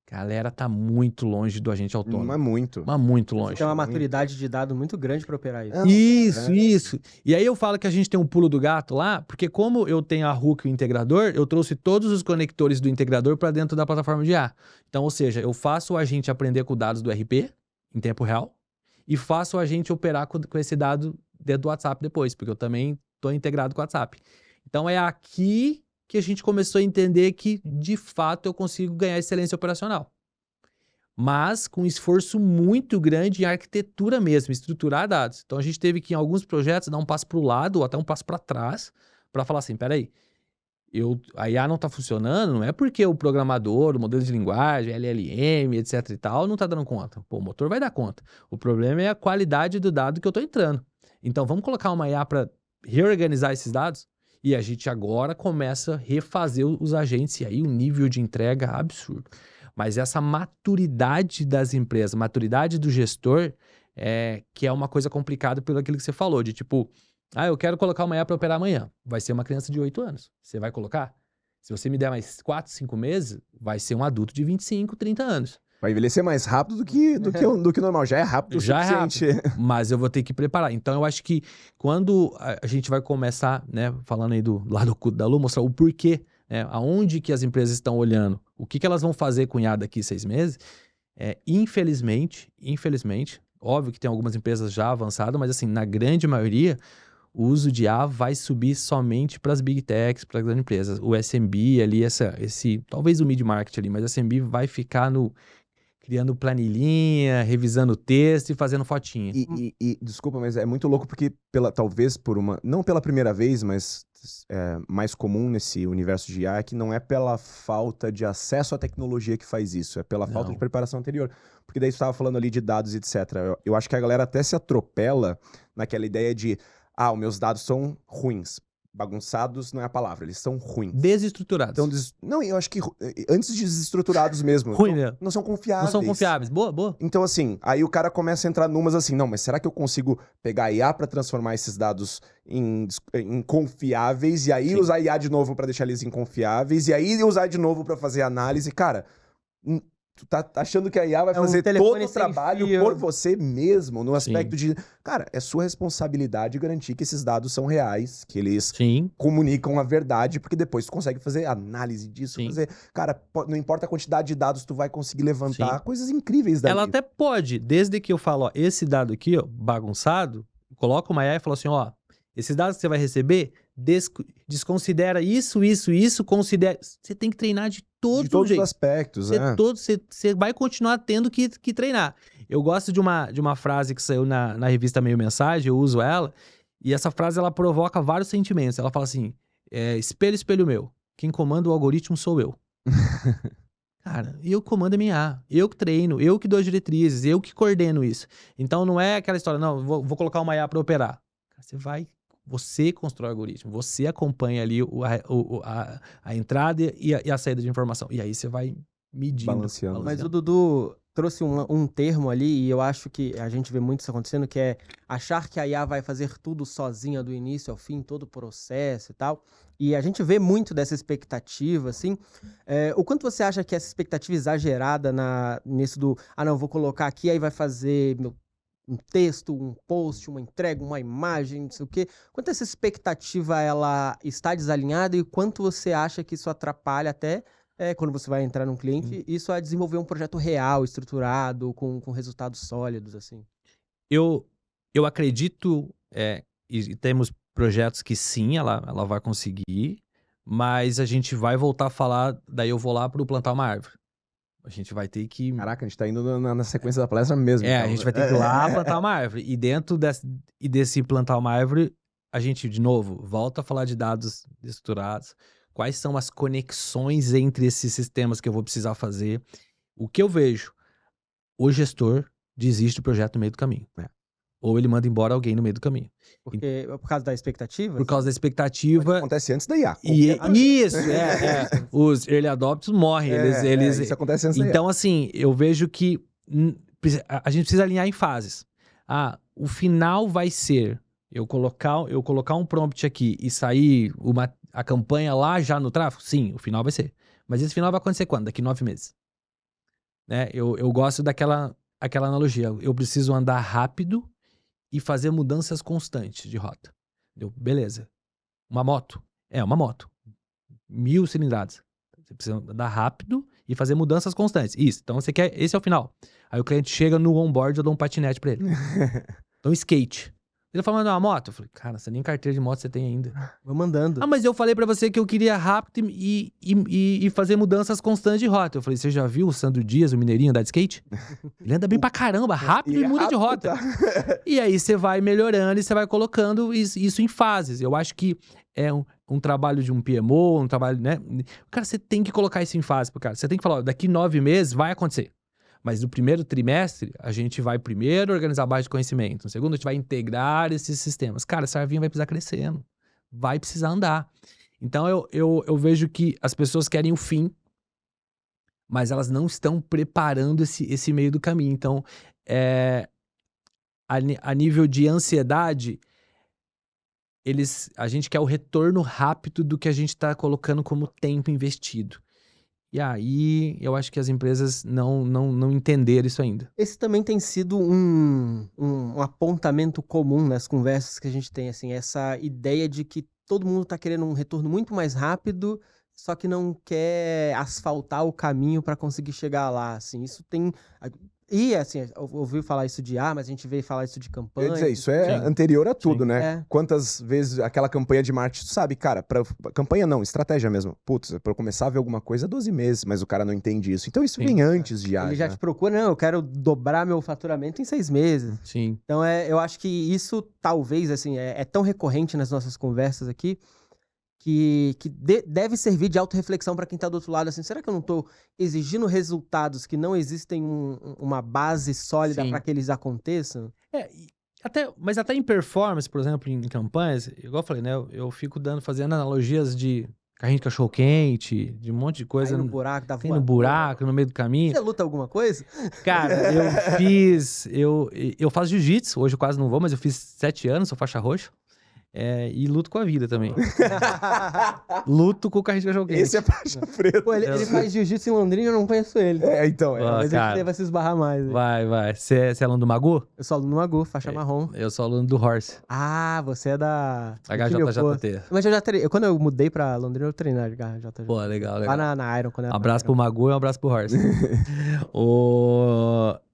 Galera, tá muito longe do agente autônomo. Mas muito. Mas muito longe. Tem uma maturidade de dado muito grande para operar isso. Isso. E aí eu falo que a gente tem um pulo do gato lá, porque como eu tenho a hook e o integrador, eu trouxe todos os conectores do integrador para dentro da plataforma de IA. Então, ou seja, eu faço o agente aprender com dados do RP, em tempo real, e faço o agente operar com esse dado dentro do WhatsApp depois, porque eu também estou integrado com o WhatsApp. Então, é aqui que a gente começou a entender que, de fato, eu consigo ganhar excelência operacional. mas com esforço muito grande em arquitetura mesmo, estruturar dados. Então a gente teve que, em alguns projetos, dar um passo para o lado ou até um passo para trás para falar assim, peraí, a IA não está funcionando, não é porque o programador, o modelo de linguagem, LLM, etc e tal, não está dando conta. Pô, o motor vai dar conta. O problema é a qualidade do dado que eu estou entrando. Então vamos colocar uma IA para reorganizar esses dados? E a gente agora começa a refazer os agentes, e aí o nível de entrega é absurdo. Mas essa maturidade das empresas, maturidade do gestor, que é uma coisa complicada pelo aquilo que você falou, de tipo, eu quero colocar uma IA para operar amanhã. Vai ser uma criança de 8 anos. Você vai colocar? Se você me der mais 4, 5 meses, vai ser um adulto de 25, 30 anos. Vai envelhecer mais rápido do que normal. Já é rápido o suficiente. Mas eu vou ter que preparar. Então, eu acho que quando a gente vai começar, né, falando aí do lado da Lu, mostrar o porquê, né, aonde que as empresas estão olhando, o que elas vão fazer com IA daqui 6 meses, infelizmente, óbvio que tem algumas empresas já avançadas, mas assim, na grande maioria, o uso de IA vai subir somente para as big techs, para as grandes empresas. O SMB ali, talvez o mid-market ali, mas o SMB vai ficar criando planilhinha, revisando texto e fazendo fotinha. E desculpa, mas é muito louco porque talvez não pela primeira vez, mas mais comum nesse universo de IA, é que não é pela falta de acesso à tecnologia que faz isso, é pela falta de preparação anterior. Porque daí você estava falando ali de dados, etc. Eu acho que a galera até se atropela naquela ideia de os meus dados são ruins. Bagunçados não é a palavra, eles são ruins. Desestruturados. Então, não, eu acho que antes de desestruturados mesmo. Ruim, né? Não são confiáveis. Não são confiáveis. Boa. Então, assim, aí o cara começa a entrar numas assim, não, mas será que eu consigo pegar a IA pra transformar esses dados em confiáveis e aí usar a IA de novo pra deixar eles inconfiáveis e aí usar de novo pra fazer análise? Cara, tu tá achando que a IA vai fazer todo o trabalho por você mesmo, no aspecto de... Cara, é sua responsabilidade garantir que esses dados são reais, que eles comunicam a verdade, porque depois tu consegue fazer análise disso, Cara, não importa a quantidade de dados, tu vai conseguir levantar coisas incríveis dali. Ela até pode, desde que eu falo, esse dado aqui, ó, bagunçado, coloca uma IA e fala assim, ó, esses dados que você vai receber, desconsidera isso, considera... Você tem que treinar de todos os aspectos, Você vai continuar tendo que treinar. Eu gosto de uma frase que saiu na revista Meio Mensagem, eu uso ela, e essa frase ela provoca vários sentimentos. Ela fala assim, espelho, espelho meu, quem comanda o algoritmo sou eu. Cara, eu comando a minha IA, eu que treino, eu que dou as diretrizes, eu que coordeno isso. Então não é aquela história, não, vou colocar uma IA para operar. Você constrói o algoritmo, você acompanha ali a entrada e a saída de informação. E aí você vai medindo. Balanceando. Mas o Dudu trouxe um termo ali, e eu acho que a gente vê muito isso acontecendo, que é achar que a IA vai fazer tudo sozinha do início ao fim, todo o processo e tal. E a gente vê muito dessa expectativa, assim. O quanto você acha que essa expectativa exagerada nisso do... não, vou colocar aqui, aí vai fazer... um texto, um post, uma entrega, uma imagem, não sei o quê. Quanto essa expectativa ela está desalinhada e quanto você acha que isso atrapalha até quando você vai entrar num cliente, isso a desenvolver um projeto real, estruturado, com resultados sólidos, assim? Eu acredito, e temos projetos que sim, ela vai conseguir, mas a gente vai voltar a falar, daí eu vou lá para plantar uma árvore. A gente vai ter que... Caraca, a gente tá indo na sequência da palestra mesmo. Então. A gente vai ter que ir lá plantar uma árvore. E dentro desse plantar uma árvore, a gente, de novo, volta a falar de dados estruturados. Quais são as conexões entre esses sistemas que eu vou precisar fazer? O que eu vejo? O gestor desiste do projeto no meio do caminho. Ou ele manda embora alguém no meio do caminho. Por causa da expectativa? Por causa da expectativa. Mas acontece antes da IA. Isso, Os early adopters morrem. Isso acontece antes da IA. Então, assim, eu vejo que a gente precisa alinhar em fases. O final vai ser eu colocar um prompt aqui e sair a campanha lá já no tráfego? Sim, o final vai ser. Mas esse final vai acontecer quando? Daqui 9 meses. Né? Eu gosto daquela analogia. Eu preciso andar rápido e fazer mudanças constantes de rota. Beleza. Uma moto? Uma moto. 1000 cilindradas. Você precisa andar rápido e fazer mudanças constantes. Isso. Então, esse é o final. Aí o cliente chega no onboard, eu dou um patinete pra ele. Então, skate. Ele falou, mandar uma moto? Eu falei, cara, você nem carteira de moto você tem ainda. Vou mandando. Ah, mas eu falei pra você que eu queria rápido e fazer mudanças constantes de rota. Eu falei, você já viu o Sandro Dias, o mineirinho, andar de skate? Ele anda bem pra caramba, rápido e muda de rota. E aí você vai melhorando e você vai colocando isso em fases. Eu acho que é um trabalho de um PMO, um trabalho, né? Cara, você tem que colocar isso em fase, cara. Você tem que falar, ó, daqui 9 meses vai acontecer. Mas no primeiro trimestre, a gente vai primeiro organizar a base de conhecimento. No segundo, a gente vai integrar esses sistemas. Cara, essa arvinha vai precisar crescendo. Vai precisar andar. Então, eu vejo que as pessoas querem o fim, mas elas não estão preparando esse meio do caminho. Então, a nível de ansiedade, a gente quer o retorno rápido do que a gente está colocando como tempo investido. E aí, eu acho que as empresas não entenderam isso ainda. Esse também tem sido um apontamento comum nas conversas que a gente tem, assim, essa ideia de que todo mundo está querendo um retorno muito mais rápido, só que não quer asfaltar o caminho para conseguir chegar lá, assim, isso tem... E, assim, eu ouvi falar isso de mas a gente veio falar isso de campanha. Eu ia dizer, isso é anterior a tudo, Sim. né? Quantas vezes aquela campanha de marketing, tu sabe, cara, campanha não, estratégia mesmo. Putz, pra eu começar a ver alguma coisa, 12 meses, mas o cara não entende isso. Então isso vem antes de Ele já te procura, não, eu quero dobrar meu faturamento em 6 meses. Sim. Então, eu acho que isso talvez, assim, é tão recorrente nas nossas conversas aqui, que deve servir de autorreflexão para quem está do outro lado, assim, será que eu não estou exigindo resultados que não existem uma base sólida para que eles aconteçam? Mas até em performance, por exemplo, em campanhas, igual eu falei, né, eu fico fazendo analogias de carrinho de cachorro-quente, de um monte de coisa. Aí no buraco, tem no buraco, no meio do caminho. Você luta alguma coisa? Cara, eu faço jiu-jitsu, hoje eu quase não vou, mas eu fiz 7 anos, sou faixa roxa. E luto com a vida também. Luto com o carrinho de cachorro-quente. Esse é faixa preta. Pô, ele faz jiu-jitsu em Londrina, eu não conheço ele. Então. Mas a gente vai se esbarrar mais. Vai. Você é aluno do Magu? Eu sou aluno do Magu, faixa marrom. Eu sou aluno do Horse. Ah, você é da... HJJT. Mas eu já treinei. Quando eu mudei pra Londrina, eu treinei de HJJT. Pô, legal. Lá na Iron. Quando um abraço pro Magu e um abraço pro Horse.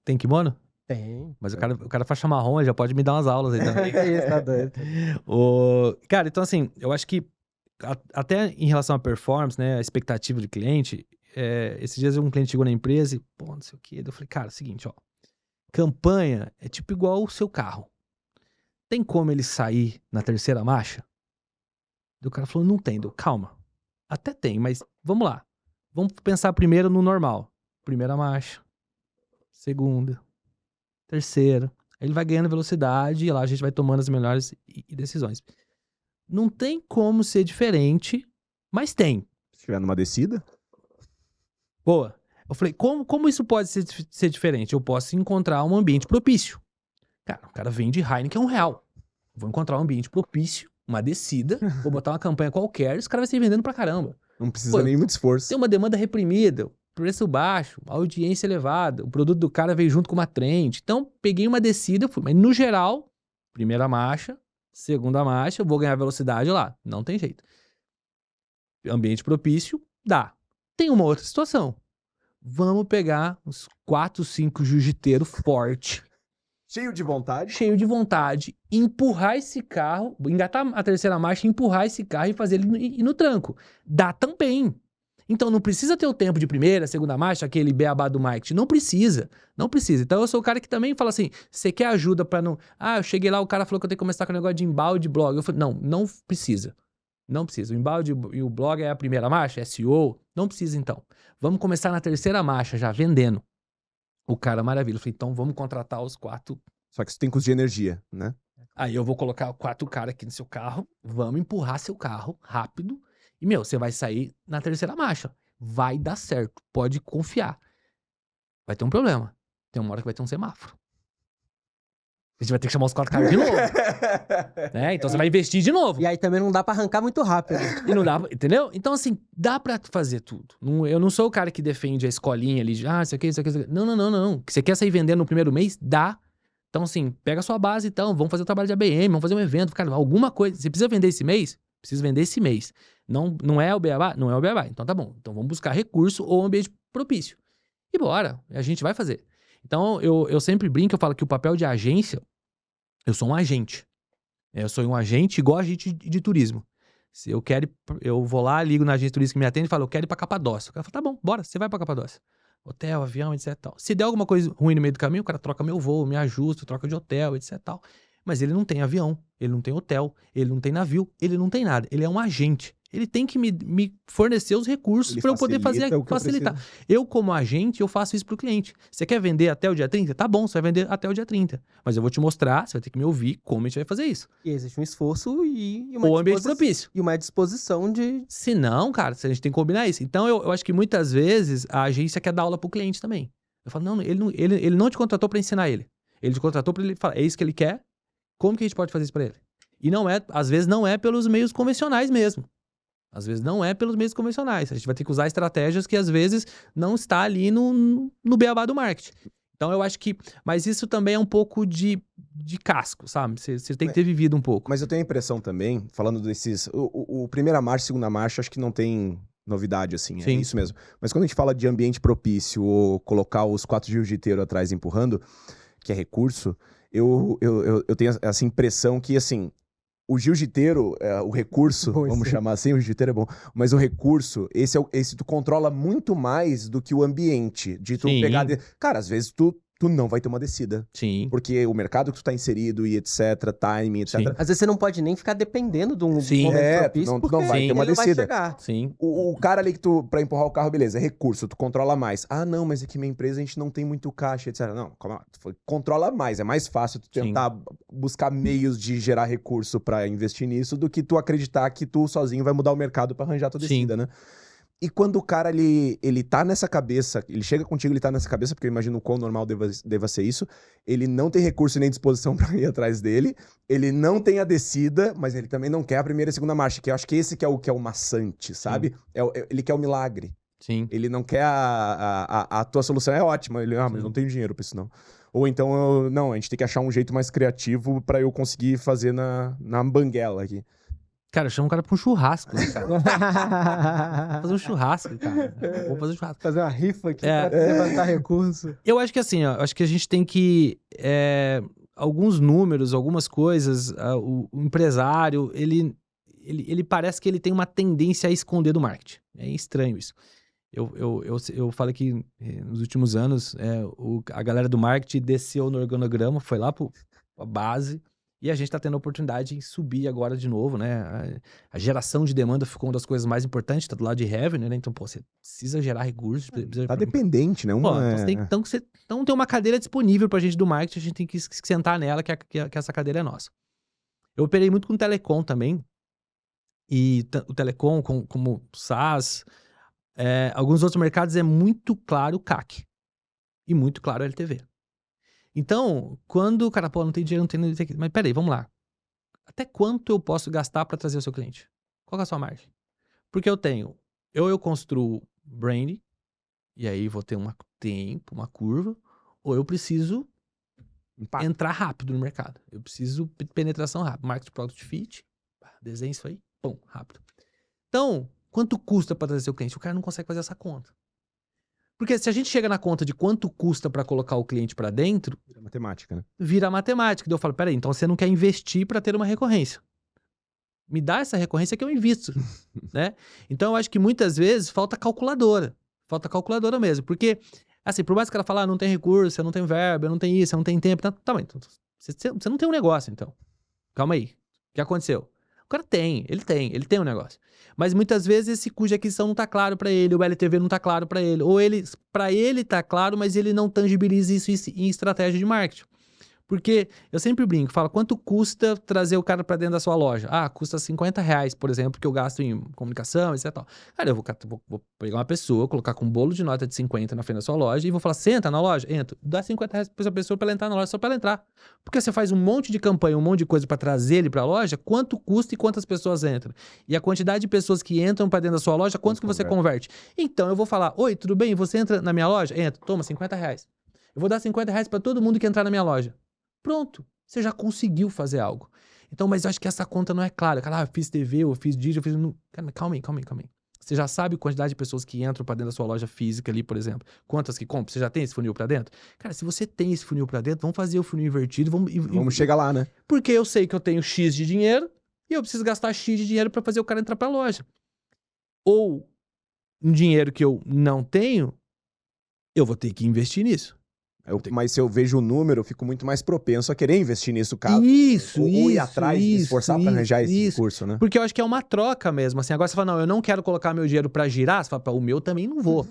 Tem kimono? Tem. Mas o cara faixa marrom, ele já pode me dar umas aulas aí também. Que isso, tá doido. Cara, então assim, eu acho que até em relação à performance, né, a expectativa do cliente, esses dias um cliente chegou na empresa e, pô, não sei o quê. Eu falei, cara, é o seguinte, ó, campanha é tipo igual o seu carro. Tem como ele sair na terceira marcha? O cara falou, não tem. Calma. Até tem, mas vamos lá. Vamos pensar primeiro no normal. Primeira marcha. Segunda. Terceira. Aí ele vai ganhando velocidade e lá a gente vai tomando as melhores decisões. Não tem como ser diferente, mas tem. Se estiver numa descida? Boa. Eu falei, como isso pode ser diferente? Eu posso encontrar um ambiente propício. Cara, o cara vende Heineken R$1. Vou encontrar um ambiente propício, uma descida, vou botar uma campanha qualquer e os caras vão sair vendendo pra caramba. Não precisa nem muito esforço. Tem uma demanda reprimida, preço baixo, audiência elevada, o produto do cara veio junto com uma trend. Então, peguei uma descida, fui. Mas no geral, primeira marcha, segunda marcha, eu vou ganhar velocidade lá. Não tem jeito. Ambiente propício, dá. Tem uma outra situação. Vamos pegar uns 4, 5 jiu-jiteiros fortes. Cheio de vontade. Empurrar esse carro, engatar a terceira marcha, empurrar esse carro e fazer ele ir no tranco. Dá também. Então não precisa ter o tempo de primeira, segunda marcha, aquele beabá do marketing. Não precisa. Então eu sou o cara que também fala assim, você quer ajuda pra não... eu cheguei lá, o cara falou que eu tenho que começar com o negócio de embalde e blog. Eu falei, não precisa. Não precisa. O embalde e o blog é a primeira marcha, SEO. Não precisa então. Vamos começar na terceira marcha, já vendendo. O cara, maravilha. Eu falei, então vamos contratar os 4. Só que isso tem custo de energia, né? Aí eu vou colocar 4 caras aqui no seu carro, vamos empurrar seu carro rápido e, você vai sair na terceira marcha. Vai dar certo, pode confiar. Vai ter um problema. Tem uma hora que vai ter um semáforo. A gente vai ter que chamar os 4 caras de novo. Né? Então você vai investir de novo. E aí também não dá pra arrancar muito rápido. E não dá, entendeu? Então assim, dá pra fazer tudo. Eu não sou o cara que defende a escolinha ali de, isso aqui. Não. Você quer sair vendendo no primeiro mês? Dá. Então assim, pega a sua base então, vamos fazer o trabalho de ABM, vamos fazer um evento, cara, alguma coisa. Você precisa vender esse mês? Precisa vender esse mês. Não é o beabá? Não é o beabá. Então tá bom. Então vamos buscar recurso ou ambiente propício. E bora, a gente vai fazer. Então eu sempre brinco, eu falo que o papel de agência, eu sou um agente. Eu sou um agente igual agente de turismo. Se eu quero, eu vou lá, ligo na agência turística que me atende e falo, eu quero ir pra Capadócia. O cara fala, tá bom, bora, você vai pra Capadócia. Hotel, avião, etc e tal. Se der alguma coisa ruim no meio do caminho, o cara troca meu voo, me ajusta, troca de hotel, etc e tal. Mas ele não tem avião, ele não tem hotel, ele não tem navio, ele não tem nada. Ele é um agente. Ele tem que me fornecer os recursos para eu poder facilitar. Eu, como agente, eu faço isso pro cliente. Você quer vender até o dia 30? Tá bom, você vai vender até o dia 30. Mas eu vou te mostrar, você vai ter que me ouvir como a gente vai fazer isso. E existe um esforço e uma ambiente propício. E uma disposição de... Se não, cara, a gente tem que combinar isso. Então, eu acho que muitas vezes a agência quer dar aula pro cliente também. Eu falo, não, ele não te contratou para ensinar ele. Ele te contratou para ele falar, é isso que ele quer, como que a gente pode fazer isso para ele? E não é, às vezes não é pelos meios convencionais mesmo. Às vezes não é pelos meios convencionais. A gente vai ter que usar estratégias que às vezes não está ali no beabá do marketing. Então eu acho que... Mas isso também é um pouco de casco, sabe? Você tem que ter vivido um pouco. Mas eu tenho a impressão também, falando desses... O primeira marcha, segunda marcha, acho que não tem novidade, assim. É isso mesmo. Mas quando a gente fala de ambiente propício ou colocar os 4 jiu-jiteiros atrás empurrando, que é recurso, eu tenho essa impressão que, assim... O jiu-jiteiro, o recurso, vamos chamar assim, o jiu-jiteiro é bom, mas o recurso, esse tu controla muito mais do que o ambiente, de tu pegar... Cara, às vezes tu não vai ter uma descida. Sim. Porque o mercado que tu tá inserido e etc, timing, etc. Sim. Às vezes você não pode nem ficar dependendo de um momento propício, tu não vai ter uma descida. Sim. O cara ali que pra empurrar o carro, beleza, é recurso, tu controla mais. Ah, não, mas aqui minha empresa a gente não tem muito caixa, etc. Não, calma lá, controla mais, é mais fácil tu tentar buscar meios de gerar recurso pra investir nisso do que tu acreditar que tu sozinho vai mudar o mercado pra arranjar tua descida, né? E quando o cara, ele tá nessa cabeça, ele chega contigo, ele tá nessa cabeça, porque eu imagino o quão normal deva ser isso, ele não tem recurso nem disposição pra ir atrás dele, ele não tem a descida, mas ele também não quer a primeira e segunda marcha, que eu acho que esse que é o maçante, sabe? Ele quer o milagre. Sim. Ele não quer a tua solução é ótima, ele, mas não tem dinheiro pra isso não. Ou então, não, a gente tem que achar um jeito mais criativo pra eu conseguir fazer na banguela aqui. Cara, chama o cara pra um churrasco, né, cara? Fazer um churrasco, cara. Vou fazer um churrasco. Fazer uma rifa aqui pra levantar recurso. Eu acho que assim, ó, acho que a gente tem que... alguns números, algumas coisas, o empresário, ele parece que ele tem uma tendência a esconder do marketing. É estranho isso. Eu falo que nos últimos anos, a galera do marketing desceu no organograma, foi lá pra base... E a gente tá tendo a oportunidade de subir agora de novo, né? A geração de demanda ficou uma das coisas mais importantes, tá do lado de revenue, né? Então, pô, você precisa gerar recursos. Tá dependente, né? Então tem uma cadeira disponível pra gente do marketing, a gente tem que sentar nela, que essa cadeira é nossa. Eu operei muito com telecom também. E o telecom, como SaaS, alguns outros mercados é muito claro o CAC. E muito claro o LTV. Então, quando o cara, pô, não tem dinheiro, não tem... Mas peraí, vamos lá. Até quanto eu posso gastar para trazer o seu cliente? Qual é a sua margem? Porque eu construo brand, e aí vou ter uma curva, ou eu preciso entrar rápido no mercado. Eu preciso de penetração rápida. Market Product Fit, desenha isso aí, pum, rápido. Então, quanto custa para trazer o cliente? O cara não consegue fazer essa conta. Porque se a gente chega na conta de quanto custa para colocar o cliente para dentro... Vira matemática, né? Vira matemática. Daí eu falo, peraí, então você não quer investir para ter uma recorrência. Me dá essa recorrência que eu invisto, né? Então eu acho que muitas vezes falta calculadora. Falta calculadora mesmo. Porque, assim, por mais que ela fale, não tem recurso, eu não tenho verba, eu não tenho isso, eu não tenho tempo... Tá, mas então, você não tem um negócio, então. Calma aí. O que aconteceu? O cara ele tem um negócio. Mas muitas vezes esse custo de aquisição não tá claro para ele, o LTV não tá claro para ele, ou para ele tá claro, mas ele não tangibiliza isso em estratégia de marketing. Porque eu sempre brinco, falo, quanto custa trazer o cara para dentro da sua loja? Ah, custa R$50, por exemplo, que eu gasto em comunicação, etc. Cara, eu vou pegar uma pessoa, colocar com um bolo de nota de 50 na frente da sua loja e vou falar, senta na loja? Entra. Dá R$50 para essa pessoa para ela entrar na loja, só para ela entrar. Porque você faz um monte de campanha, um monte de coisa para trazer ele para a loja, quanto custa e quantas pessoas entram? E a quantidade de pessoas que entram para dentro da sua loja, quanto que você converte? Então, eu vou falar, oi, tudo bem? Você entra na minha loja? Entra, toma R$50. Eu vou dar R$50 para todo mundo que entrar na minha loja. Pronto, você já conseguiu fazer algo. Então, mas eu acho que essa conta não é clara. Cara, eu fiz TV, eu fiz vídeo, eu fiz... Cara, calma aí. Você já sabe a quantidade de pessoas que entram para dentro da sua loja física ali, por exemplo. Quantas que compram? Você já tem esse funil para dentro? Cara, se você tem esse funil para dentro, vamos fazer o funil invertido. Vamos chegar lá, né? Porque eu sei que eu tenho X de dinheiro e eu preciso gastar X de dinheiro para fazer o cara entrar para a loja. Ou um dinheiro que eu não tenho, eu vou ter que investir nisso. Mas se eu vejo o número, eu fico muito mais propenso a querer investir nisso, caso. Isso, ou ir atrás, me esforçar para arranjar esse recurso, né? Porque eu acho que é uma troca mesmo, assim. Agora você fala, não, eu não quero colocar meu dinheiro pra girar. Você fala, o meu também não vou.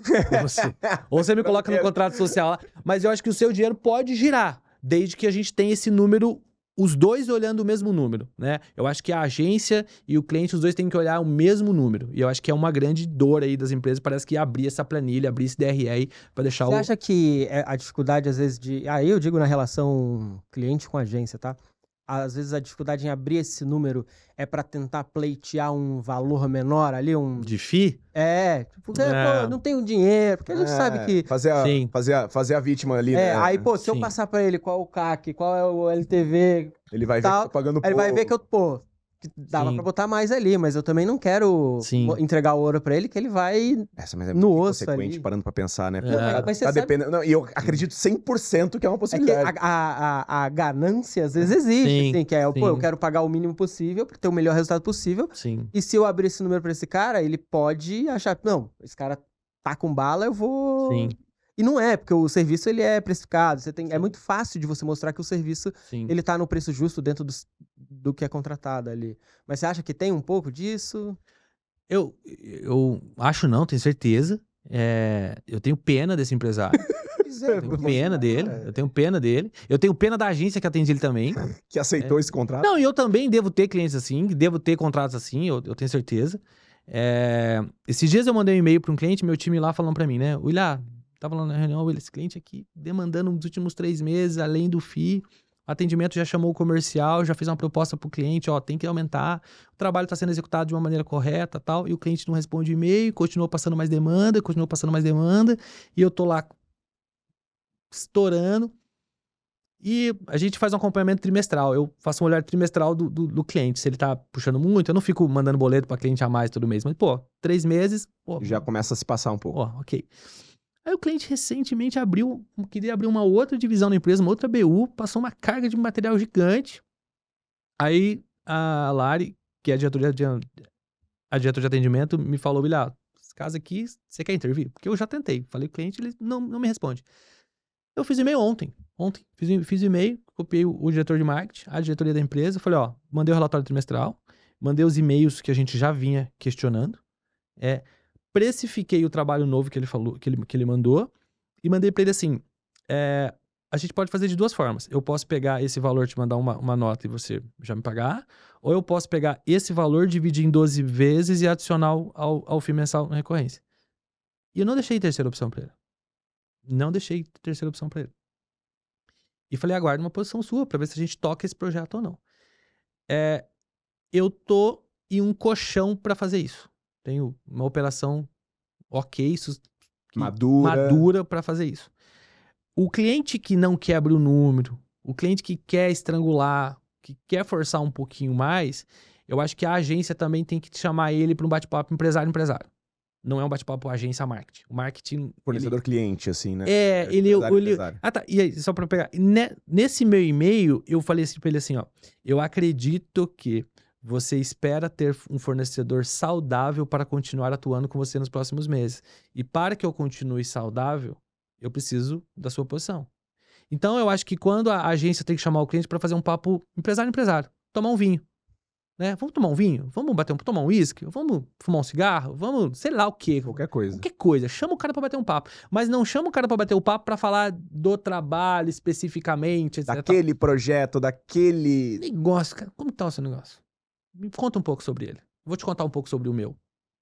Ou você me coloca no contrato social lá. Mas eu acho que o seu dinheiro pode girar, desde que a gente tenha esse número, os dois olhando o mesmo número, né? Eu acho que a agência e o cliente, os dois têm que olhar o mesmo número. E eu acho que é uma grande dor aí das empresas, parece que abrir essa planilha, abrir esse DRE aí pra deixar Você acha que a dificuldade, às vezes, Aí eu digo na relação cliente com agência, tá? Às vezes a dificuldade em abrir esse número é pra tentar pleitear um valor menor ali, de FII? Porque, pô, não tenho dinheiro, porque a gente sabe que... Fazer a vítima ali, né? Aí, pô, se eu passar pra ele qual é o CAC, qual é o LTV... Ele vai ver que eu tô pagando pouco. Ele vai ver que que dava pra botar mais ali, mas eu também não quero entregar o ouro pra ele, que ele vai mas é no muito osso consequente, ali. parando pra pensar, né? Mas você sabe... Não, e eu acredito 100% que é uma possibilidade. A ganância, às vezes, existe, assim, que pô, eu quero pagar o mínimo possível pra ter o melhor resultado possível. Sim. E se eu abrir esse número pra esse cara, ele pode achar, não, esse cara tá com bala, eu vou... Sim. E não é, porque o serviço ele é precificado. É muito fácil de você mostrar que o serviço ele tá no preço justo dentro do que é contratado ali. Mas você acha que tem um pouco disso? Eu acho não, tenho certeza. Eu tenho pena desse empresário. Eu tenho pena dele. Eu tenho pena dele. Eu tenho pena da agência que atende ele também. Que aceitou esse contrato. Não, e eu também devo ter clientes assim, devo ter contratos assim, eu tenho certeza. Esses dias eu mandei um e-mail para um cliente, meu time lá falando para mim, né? William, tava lá na reunião, esse cliente aqui demandando nos últimos 3 meses, além do FII, o atendimento já chamou o comercial, já fez uma proposta pro cliente, tem que aumentar, o trabalho está sendo executado de uma maneira correta, tal, e o cliente não responde e-mail, continuou passando mais demanda, e eu tô lá estourando, e a gente faz um acompanhamento trimestral, eu faço um olhar trimestral do cliente, se ele tá puxando muito, eu não fico mandando boleto para cliente a mais todo mês, mas, 3 meses... já começa a se passar um pouco. Ok. Aí o cliente recentemente queria abrir uma outra divisão da empresa, uma outra BU, passou uma carga de material gigante. Aí a Lari, que é a diretora de atendimento, me falou, William, esse caso aqui, você quer intervir? Porque eu já tentei. Falei com o cliente, ele não me responde. Eu fiz e-mail ontem. Fiz e-mail, copiei o diretor de marketing, a diretoria da empresa, falei, mandei o relatório trimestral, mandei os e-mails que a gente já vinha questionando, precifiquei o trabalho novo que ele falou, que ele mandou, e mandei pra ele assim, a gente pode fazer de 2 formas. Eu posso pegar esse valor, te mandar uma nota e você já me pagar, ou eu posso pegar esse valor, dividir em 12 vezes e adicionar ao FII mensal na recorrência. E eu não deixei terceira opção pra ele. E falei, aguarda uma posição sua pra ver se a gente toca esse projeto ou não. Eu tô em um colchão pra fazer isso. Tenho uma operação madura para fazer isso. O cliente que não quer abrir o número, o cliente que quer estrangular, que quer forçar um pouquinho mais, eu acho que a agência também tem que chamar ele para um bate-papo empresário-empresário. Não é um bate-papo agência-marketing. O marketing... Fornecedor-cliente, assim, né? Empresário. Ah, tá. E aí, só para pegar. Nesse meu e-mail, eu falei assim para ele assim, eu acredito que você espera ter um fornecedor saudável para continuar atuando com você nos próximos meses. E para que eu continue saudável, eu preciso da sua posição. Então, eu acho que quando a agência tem que chamar o cliente para fazer um papo empresário-empresário, tomar um vinho, né? Vamos tomar um vinho? Vamos tomar um uísque? Vamos fumar um cigarro? Vamos, sei lá o quê. Qualquer coisa. Qualquer coisa. Chama o cara para bater um papo. Mas não chama o cara para bater o papo para falar do trabalho especificamente, etc. Daquele projeto, daquele... Negócio, cara. Como tá o seu negócio? Me conta um pouco sobre ele. Vou te contar um pouco sobre o meu. Vou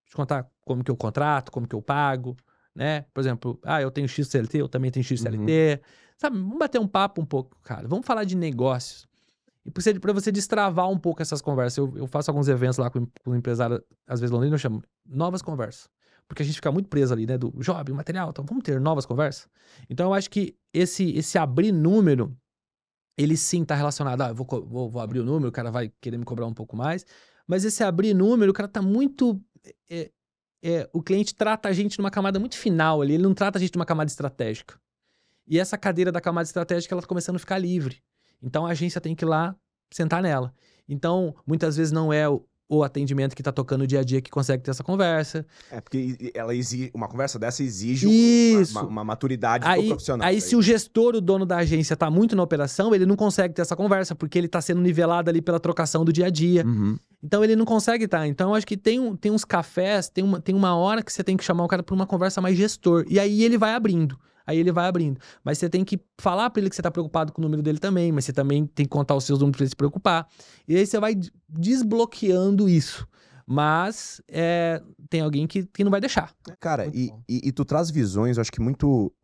te contar como que eu contrato, como que eu pago, né? Por exemplo, eu tenho XCLT, eu também tenho XCLT. Sabe, vamos bater um papo um pouco, cara. Vamos falar de negócios. E para você destravar um pouco essas conversas. Eu faço alguns eventos lá com o empresário, às vezes Londrina, eu chamo novas conversas. Porque a gente fica muito preso ali, né? Do job, material, então vamos ter novas conversas. Então eu acho que esse abrir número, ele sim tá relacionado, eu vou abrir o número, o cara vai querer me cobrar um pouco mais, mas esse abrir número, o cara tá muito o cliente trata a gente numa camada muito final ali, ele não trata a gente numa camada estratégica. E essa cadeira da camada estratégica, ela tá começando a ficar livre. Então, a agência tem que ir lá sentar nela. Então, muitas vezes não é o atendimento que tá tocando o dia a dia que consegue ter essa conversa. Porque ela uma conversa dessa exige Isso. uma maturidade do profissional. Aí, se o gestor, o dono da agência, tá muito na operação, ele não consegue ter essa conversa, porque ele tá sendo nivelado ali pela trocação do dia a dia. Uhum. Então, ele não consegue estar. Então, eu acho que tem uns cafés, tem uma hora que você tem que chamar o cara pra uma conversa mais gestor. E aí, ele vai abrindo. Mas você tem que falar pra ele que você tá preocupado com o número dele também, mas você também tem que contar os seus números pra ele se preocupar. E aí você vai desbloqueando isso. Mas tem alguém que não vai deixar. Cara, e tu traz visões, eu acho que muito...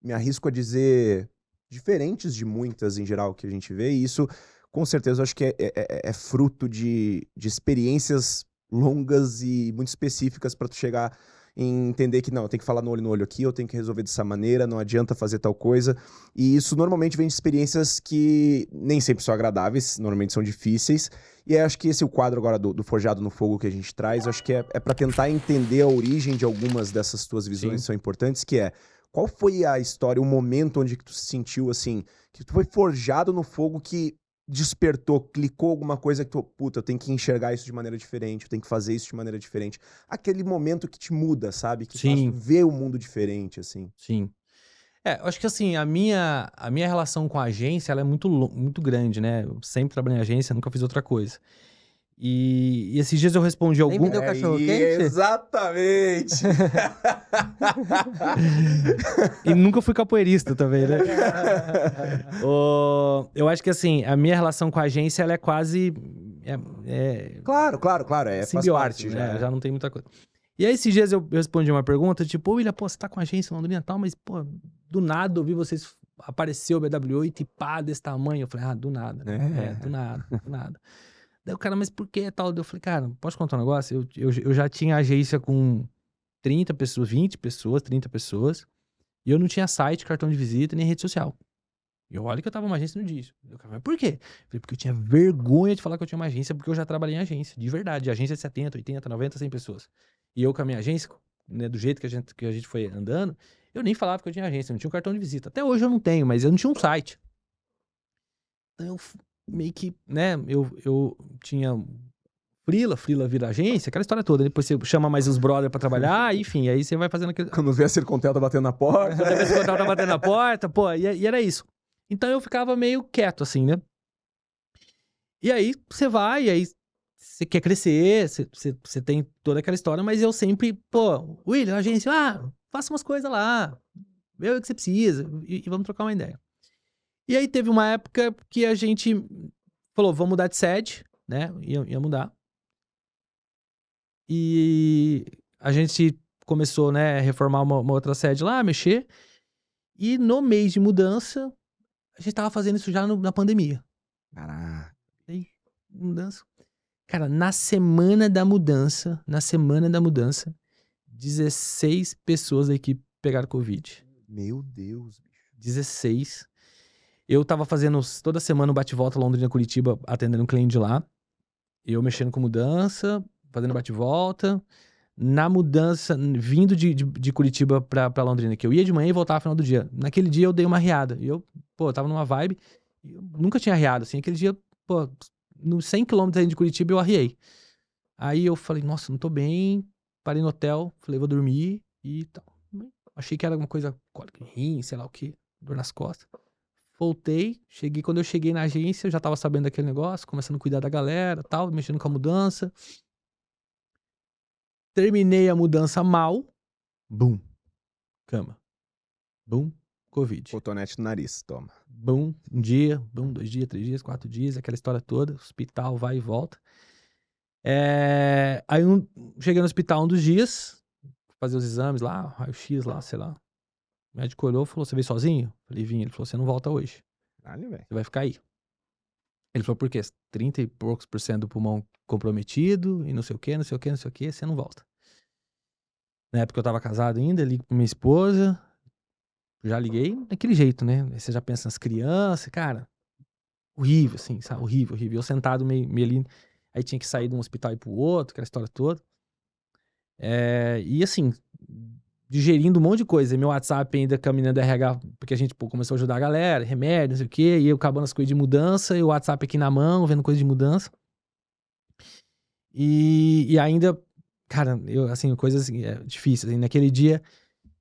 Me arrisco a dizer diferentes de muitas em geral que a gente vê, e isso, com certeza, eu acho que é fruto de experiências longas e muito específicas pra tu chegar em entender que não, eu tenho que falar no olho aqui, eu tenho que resolver dessa maneira, não adianta fazer tal coisa. E isso normalmente vem de experiências que nem sempre são agradáveis, normalmente são difíceis. E eu acho que esse é o quadro agora do Forjado no Fogo que a gente traz, eu acho que é pra tentar entender a origem de algumas dessas tuas visões que são importantes, que é, qual foi a história, o momento onde que tu se sentiu assim, que tu foi forjado no fogo que despertou, clicou alguma coisa que tu, puta, eu tenho que enxergar isso de maneira diferente, eu tenho que fazer isso de maneira diferente. Aquele momento que te muda, sabe? Que faz tu ver o mundo diferente, assim. Sim. Eu acho que assim, a minha relação com a agência, ela é muito grande, né? Eu sempre trabalhei em agência, nunca fiz outra coisa. E esses dias eu respondi Nem vendeu cachorro quente? Exatamente! E nunca fui capoeirista também, né? Eu acho que assim, a minha relação com a agência, ela é quase... Claro, faz simbiótica, parte né? Já não tem muita coisa. E aí, esses dias eu respondi uma pergunta, tipo, William, pô, você tá com a agência Londrina e tal, mas, pô, do nada eu vi vocês, apareceu o BW8 e pá, desse tamanho. Eu falei, do nada. Do nada. Daí o cara, mas por que tal? Eu falei, cara, posso contar um negócio? Eu já tinha agência com 30 pessoas, 20 pessoas, 30 pessoas, e eu não tinha site, cartão de visita, nem rede social. E eu olho que eu tava numa agência no dia. Eu falei, mas por quê? Eu falei, porque eu tinha vergonha de falar que eu tinha uma agência, porque eu já trabalhei em agência, de verdade. De agência de 70, 80, 90, 100 pessoas. E eu com a minha agência, né, do jeito que a gente foi andando, eu nem falava que eu tinha agência, eu não tinha um cartão de visita. Até hoje eu não tenho, mas eu não tinha um site. Então eu meio que, né, eu tinha frila vira agência, aquela história toda. Depois você chama mais os brothers pra trabalhar, enfim, aí você vai fazendo aquele... Quando vê a Sercontel tá batendo na porta. Quando a Sercontel tá batendo na porta, pô, e era isso. Então eu ficava meio quieto, assim, né? E aí você vai, aí você quer crescer, você tem toda aquela história, mas eu sempre, pô, William, agência, faça umas coisas lá, vê o que você precisa, e vamos trocar uma ideia. E aí teve uma época que a gente falou, vamos mudar de sede, né? Ia mudar. E a gente começou, né, a reformar uma outra sede lá, mexer. E no mês de mudança, a gente tava fazendo isso já na pandemia. Caraca. Aí, mudança. Cara, na semana da mudança, 16 pessoas da equipe pegaram Covid. Meu Deus, bicho. 16. Eu tava fazendo toda semana um bate-volta Londrina, Curitiba, atendendo um cliente de lá. Eu mexendo com mudança, fazendo bate-volta. Na mudança, vindo de Curitiba pra Londrina, que eu ia de manhã e voltava no final do dia. Naquele dia eu dei uma riada. E eu, tava numa vibe. Eu nunca tinha arriado, assim. Aquele dia, nos 100 km de Curitiba eu arriei. Aí eu falei, nossa, não tô bem. Parei no hotel, falei, vou dormir e tal. Achei que era alguma coisa, cólica em rim, sei lá o que, dor nas costas. Voltei, quando eu cheguei na agência, eu já tava sabendo daquele negócio, começando a cuidar da galera, tal, mexendo com a mudança. Terminei a mudança mal. Bum. Cama. Bum. Covid. Cotonete no nariz, toma. Bum. Um dia. Bum. 2 dias, 3 dias, 4 dias. Aquela história toda. Hospital, vai e volta. Aí cheguei no hospital um dos dias. Fazer os exames lá. Raio-X lá, sei lá. O médico olhou e falou, você veio sozinho? Falei, vim. Ele falou, você não volta hoje. Caralho, velho. Você vai ficar aí. Ele falou, por quê? 30 e poucos % do pulmão comprometido. E não sei o quê. Você não volta. Na época eu tava casado ainda, ligo pra minha esposa, já liguei daquele jeito, né? Aí você já pensa nas crianças, cara, horrível, assim, sabe? Horrível. Eu sentado meio ali, aí tinha que sair de um hospital e ir pro outro, aquela história toda. E assim, digerindo um monte de coisa. Meu WhatsApp ainda caminhando RH, porque a gente começou a ajudar a galera, remédio, não sei o quê, e eu acabando as coisas de mudança, e o WhatsApp aqui na mão, vendo coisa de mudança. E ainda, cara, assim, coisas difíceis. Assim, naquele dia,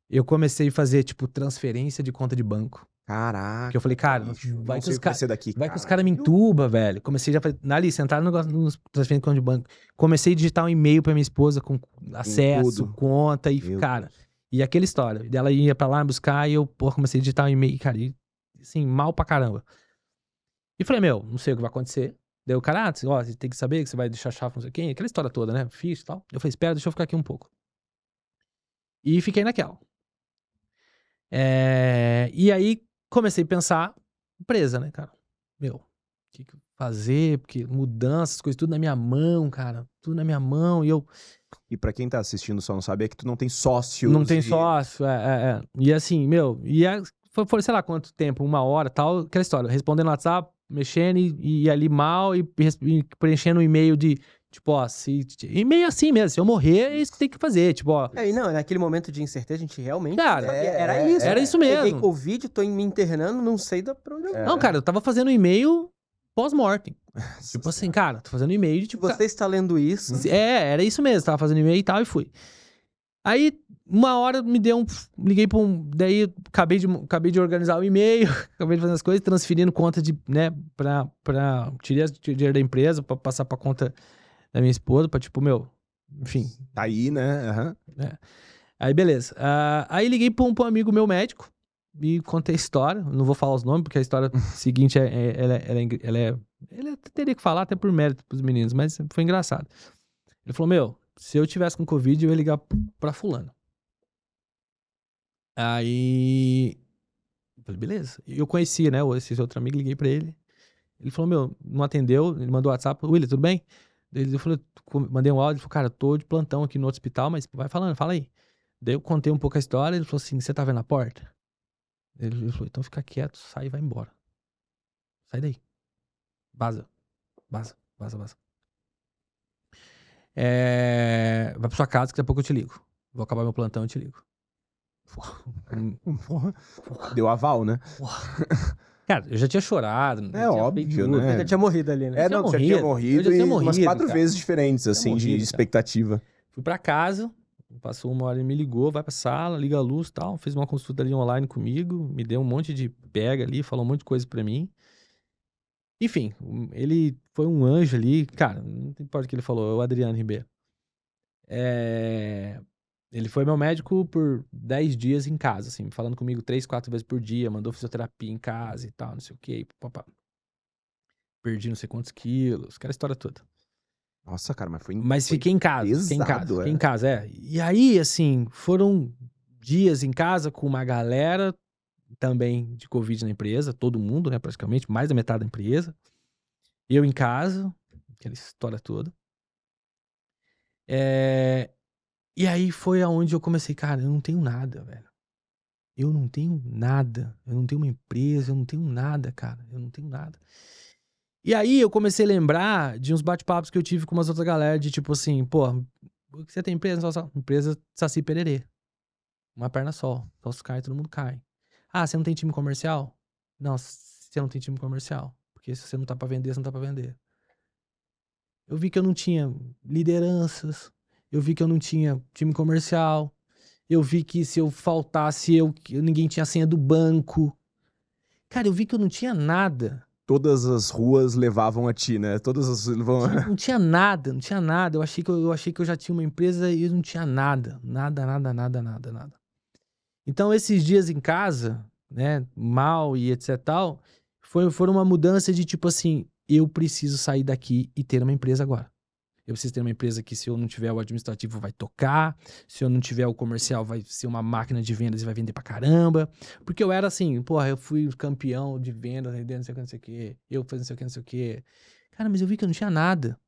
eu comecei a fazer, tipo, transferência de conta de banco. Caraca. Porque eu falei, cara, bicho, vai não que sei os o que vai ser daqui, vai que os caras me entubam, velho. Comecei já a fazer, ali, sentar no negócio, nos transferência de conta de banco. Comecei a digitar um e-mail pra minha esposa com acesso, tudo. conta e, Meu cara... Deus. E aquela história, dela ia pra lá buscar e eu, pô, comecei a digitar um e-mail, cara, e, assim, mal pra caramba. E falei, meu, não sei o que vai acontecer. Daí o cara, ó, você tem que saber que você vai deixar a chave, não sei quem, aquela história toda, né? Fiz e tal. Eu falei, espera, deixa eu ficar aqui um pouco. E fiquei naquela. E aí comecei a pensar, empresa, né, cara? Meu, o que fazer? Porque mudanças, coisas, tudo na minha mão, cara. Tudo na minha mão. E eu E pra quem tá assistindo só não sabe, é que tu não tem sócios. não tem sócio. E assim, meu, foi sei lá quanto tempo, 1 hora, tal, aquela história. Respondendo no WhatsApp, mexendo e ali mal e preenchendo um e-mail de, tipo, ó, e-mail assim mesmo, se eu morrer, é isso que tem que fazer, tipo, ó. E não, naquele momento de incerteza, a gente realmente Cara, sabia. Era isso. era isso Peguei mesmo. Covid, tô me internando, não sei pra onde eu vou. Não, cara, eu tava fazendo e-mail pós-mortem. Tipo assim, cara, tô fazendo e-mail de, tipo... Você está lendo isso. Era isso mesmo, tava fazendo e-mail e tal, e fui. Aí, 1 hora me deu liguei pra daí acabei de organizar o e-mail, acabei de fazer as coisas, transferindo conta de, né, tirei dinheiro da empresa pra passar pra conta da minha esposa, pra tipo, meu, enfim. Tá aí, né? Uhum. Aí, beleza. Aí liguei pra um amigo meu médico e contei a história. Não vou falar os nomes, porque a história seguinte ele teria que falar até por mérito pros meninos, mas foi engraçado. Ele falou, meu, se eu tivesse com Covid, eu ia ligar pra fulano. Aí, eu falei, beleza. Eu conhecia, né, esse outro amigo, liguei pra ele. Ele falou, meu, não atendeu, ele mandou WhatsApp, William, tudo bem? Ele falou, mandei um áudio, ele falou, cara, tô de plantão aqui no outro hospital, mas vai falando, fala aí. Daí eu contei um pouco a história, ele falou assim, você tá vendo a porta? Ele falou, então fica quieto, sai e vai embora. Sai daí. Vaza. Vaza, vaza, vaza. Vai pra sua casa que daqui a pouco eu te ligo. Vou acabar meu plantão e eu te ligo. Porra. Deu aval, né? Cara, eu já tinha chorado. É óbvio, né? Você já tinha morrido ali, né? Não, você já tinha morrido Eu já tinha e umas morrido, 4 cara. vezes diferentes, assim, de morrido, cara. expectativa. Fui pra casa, passou 1 hora, ele me ligou, vai pra sala, liga a luz e tal. Fez uma consulta ali online comigo, me deu um monte de pega ali, falou um monte de coisa pra mim. Enfim, ele foi um anjo ali. Cara, não importa o que ele falou, é o Adriano Ribeiro. Ele foi meu médico por 10 dias em casa, assim, falando comigo 3, 4 vezes por dia, mandou fisioterapia em casa e tal, não sei o quê. Perdi não sei quantos quilos, aquela história toda. Nossa, cara, mas Mas fiquei em casa, pesado, fiquei em casa, E aí, assim, foram dias em casa com uma galera também de Covid na empresa, todo mundo, né, praticamente, mais da metade da empresa. Eu em casa, aquela história toda. E aí foi aonde eu comecei, cara, eu não tenho nada, velho. Eu não tenho nada. Eu não tenho uma empresa, eu não tenho nada, cara. Eu não tenho nada. E aí eu comecei a lembrar de uns bate-papos que eu tive com umas outras galera de tipo assim, pô, você tem empresa? Só. Empresa Saci Pererê. Uma perna só. Só se cai, todo mundo cai. Ah, você não tem time comercial? Não, você não tem time comercial. Porque se você não tá pra vender, você não tá pra vender. Eu vi que eu não tinha lideranças. Eu vi que eu não tinha time comercial. Eu vi que se eu faltasse, ninguém tinha a senha do banco. Cara, eu vi que eu não tinha nada. Todas as ruas levavam a ti, né? Todas as... Não tinha nada, não tinha nada. Eu achei que eu já tinha uma empresa e eu não tinha nada. Nada. Então, esses dias em casa, né, mal e etc e tal, foram uma mudança de tipo assim, eu preciso sair daqui e ter uma empresa agora. Eu preciso ter uma empresa que, se eu não tiver o administrativo, vai tocar. Se eu não tiver o comercial, vai ser uma máquina de vendas e vai vender pra caramba. Porque eu era assim, porra, eu fui campeão de vendas, não sei o que, não sei o que. Eu fazia não sei o que, não sei o que. Cara, mas eu vi que eu não tinha nada.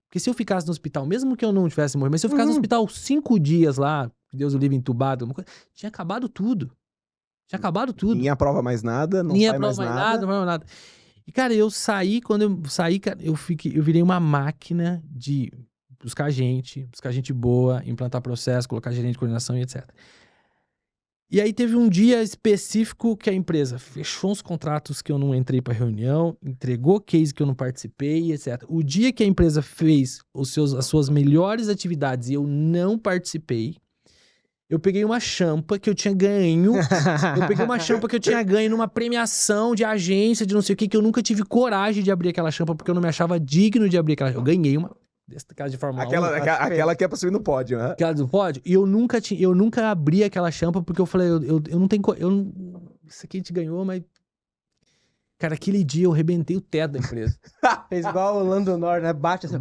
Porque se eu ficasse no hospital, mesmo que eu não tivesse morrido, mas se eu ficasse no hospital 5 dias lá, Deus o livre, entubado, tinha acabado tudo. Tinha acabado tudo. Ninguém aprova mais nada, não Ninguém sai mais aprova nada. Não aprova nada. E, cara, eu saí, quando eu saí, cara, eu virei uma máquina de buscar gente boa, implantar processo, colocar gerente de coordenação e etc. E aí teve um dia específico que a empresa fechou uns contratos que eu não entrei para reunião, entregou case que eu não participei, etc. O dia que a empresa fez as suas melhores atividades e eu não participei, eu peguei uma champa que eu tinha ganho. Numa premiação de agência, de não sei o que eu nunca tive coragem de abrir aquela champa, porque eu não me achava digno de abrir aquela champa. Eu ganhei uma dessa casa de Fórmula 1. Aquela que é pra subir no pódio, né? Aquela do pódio. E eu nunca abri aquela champa, porque eu falei, eu não tenho... Isso aqui a gente ganhou, mas... Cara, aquele dia eu arrebentei o teto da empresa. Fez igual o Lando Norris, né? Bate assim.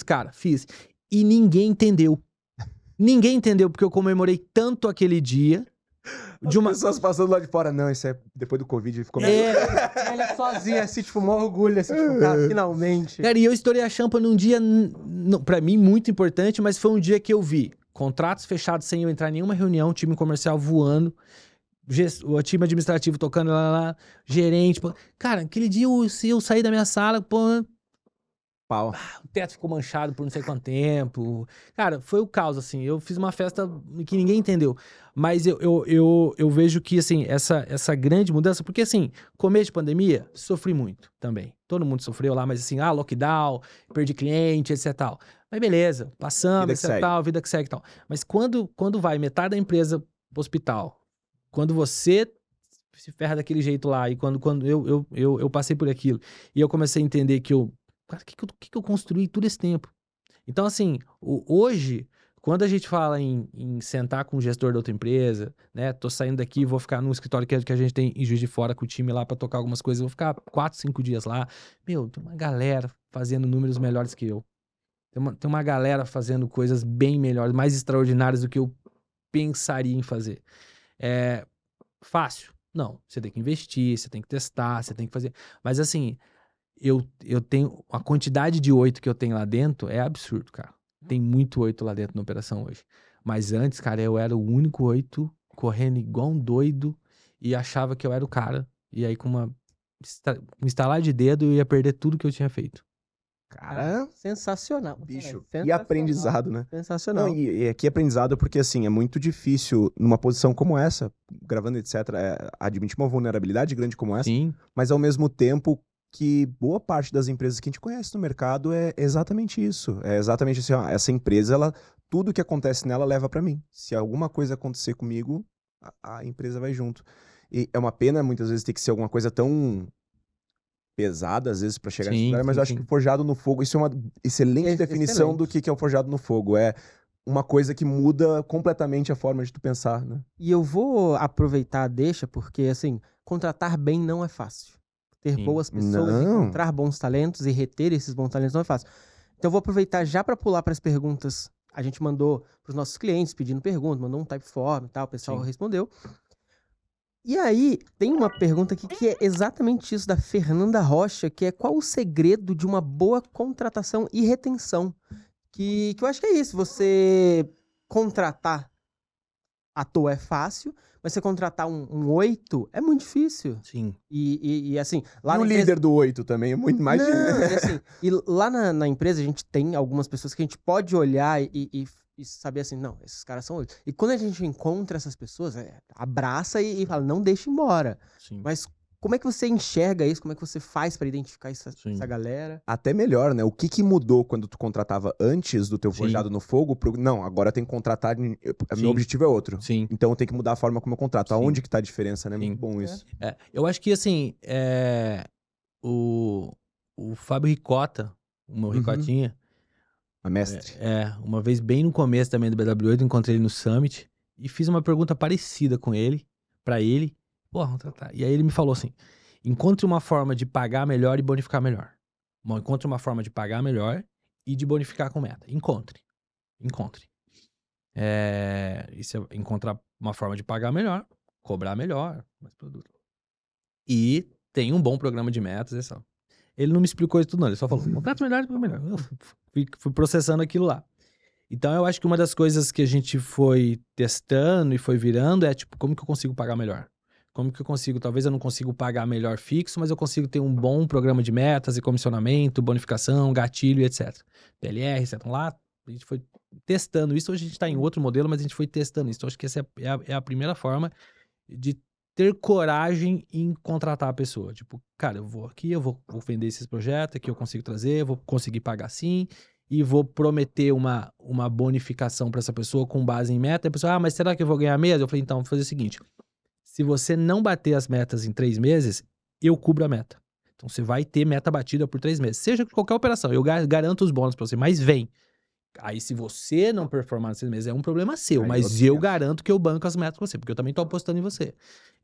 Cara, fiz. E ninguém entendeu. Ninguém entendeu, porque eu comemorei tanto aquele dia. As pessoas passando lá de fora, não, isso é depois do Covid, ele ficou meio... Ele sozinho, assim, tipo, um orgulho, assim, tipo, cara, finalmente. Cara, e eu estourei a champa num dia, pra mim, muito importante, mas foi um dia que eu vi contratos fechados sem eu entrar em nenhuma reunião, time comercial voando, o time administrativo tocando lá, gerente. Pô. Cara, aquele dia eu saí da minha sala, pô... Pau. O teto ficou manchado por não sei quanto tempo. Cara, foi o caos, assim. Eu fiz uma festa que ninguém entendeu. Mas eu vejo que, assim, essa grande mudança... Porque, assim, começo de pandemia, sofri muito também. Todo mundo sofreu lá, mas assim, lockdown, perdi cliente, etc e tal. Mas beleza, passamos, etc e tal, vida que segue e tal. Mas quando vai metade da empresa pro hospital, quando você se ferra daquele jeito lá, e quando eu passei por aquilo, e eu comecei a entender que cara, o que eu construí todo esse tempo? Então, assim, hoje, quando a gente fala em sentar com o gestor da outra empresa, né? Tô saindo daqui, vou ficar num escritório que a gente tem em Juiz de Fora com o time lá pra tocar algumas coisas, vou ficar 4, 5 dias lá. Meu, tem uma galera fazendo números melhores que eu. Tem uma galera fazendo coisas bem melhores, mais extraordinárias do que eu pensaria em fazer. É fácil? Não. Você tem que investir, você tem que testar, você tem que fazer... Mas, assim... Eu tenho... A quantidade de 8 que eu tenho lá dentro é absurdo, cara. Tem muito 8 lá dentro na operação hoje. Mas antes, cara, eu era o único 8 correndo igual um doido e achava que eu era o cara. E aí, com um estalar de dedo, eu ia perder tudo que eu tinha feito. Cara, sensacional. Bicho, Sensacional. e aprendizado, né? Sensacional. Não, e aqui aprendizado porque, assim, é muito difícil, numa posição como essa, gravando, etc., admitir uma vulnerabilidade grande como essa, Sim. mas ao mesmo tempo que boa parte das empresas que a gente conhece no mercado é exatamente isso. É exatamente assim, ó, essa empresa, tudo que acontece nela leva pra mim. Se alguma coisa acontecer comigo, a empresa vai junto. E é uma pena, muitas vezes, ter que ser alguma coisa tão pesada, às vezes, pra chegar nesse lugar, mas eu acho que Forjado no Fogo, isso é uma excelente definição do que é o Forjado no Fogo. É uma coisa que muda completamente a forma de tu pensar, né? E eu vou aproveitar a deixa, porque, assim, contratar bem não é fácil. Ter boas pessoas, encontrar bons talentos e reter esses bons talentos não é fácil. Então eu vou aproveitar já para pular para as perguntas. A gente mandou para os nossos clientes pedindo perguntas, mandou um typeform e tal, o pessoal respondeu. E aí, tem uma pergunta aqui que é exatamente isso, da Fernanda Rocha, que é qual o segredo de uma boa contratação e retenção? Que eu acho que é isso, você contratar à toa é fácil, mas você contratar um 8 é muito difícil. Sim. E assim... Lá e o líder do 8 também é muito mais difícil. E lá na empresa a gente tem algumas pessoas que a gente pode olhar e saber assim, não, esses caras são 8. E quando a gente encontra essas pessoas, abraça e fala, não deixa embora. Sim. Mas como é que você enxerga isso? Como é que você faz pra identificar essa galera? Até melhor, né? O que mudou quando tu contratava antes do teu Forjado no Fogo? Não, agora tem que contratar... Meu objetivo é outro. Sim. Então eu tenho que mudar a forma como eu contrato. Aonde que tá a diferença, né? Sim. Muito bom isso. Eu acho que, assim, o Fábio Ricota, o meu Ricotinha... A mestre. Uma vez bem no começo também do BW8, encontrei ele no Summit e fiz uma pergunta parecida com ele, pra ele. Porra, vamos tratar. E aí ele me falou assim, encontre uma forma de pagar melhor e bonificar melhor. Encontre uma forma de pagar melhor e de bonificar com meta. Encontre. E se encontrar uma forma de pagar melhor, cobrar melhor, mais produto. E tem um bom programa de metas, Ele não me explicou isso tudo, não. Ele só falou, contrato melhor e pagar melhor. Eu fui processando aquilo lá. Então, eu acho que uma das coisas que a gente foi testando e foi virando é, tipo, como que eu consigo pagar melhor? Como que eu consigo? Talvez eu não consigo pagar melhor fixo, mas eu consigo ter um bom programa de metas e comissionamento, bonificação, gatilho e etc. PLR, etc. Então, lá, a gente foi testando isso. Hoje a gente está em outro modelo, mas a gente foi testando isso. Então, acho que essa é a primeira forma de ter coragem em contratar a pessoa. Tipo, cara, eu vou aqui, eu vou vender esses projetos, aqui eu consigo trazer, eu vou conseguir pagar sim, e vou prometer uma bonificação para essa pessoa com base em meta. E a pessoa, mas será que eu vou ganhar mesmo? Eu falei, então, vou fazer o seguinte, se você não bater as metas em 3 meses, eu cubro a meta. Então, você vai ter meta batida por 3 meses. Seja qualquer operação, eu garanto os bônus para você, mas vem. Aí, se você não performar nesses meses, é um problema seu. Aí, mas eu garanto que eu banco as metas com você, porque eu também tô apostando em você.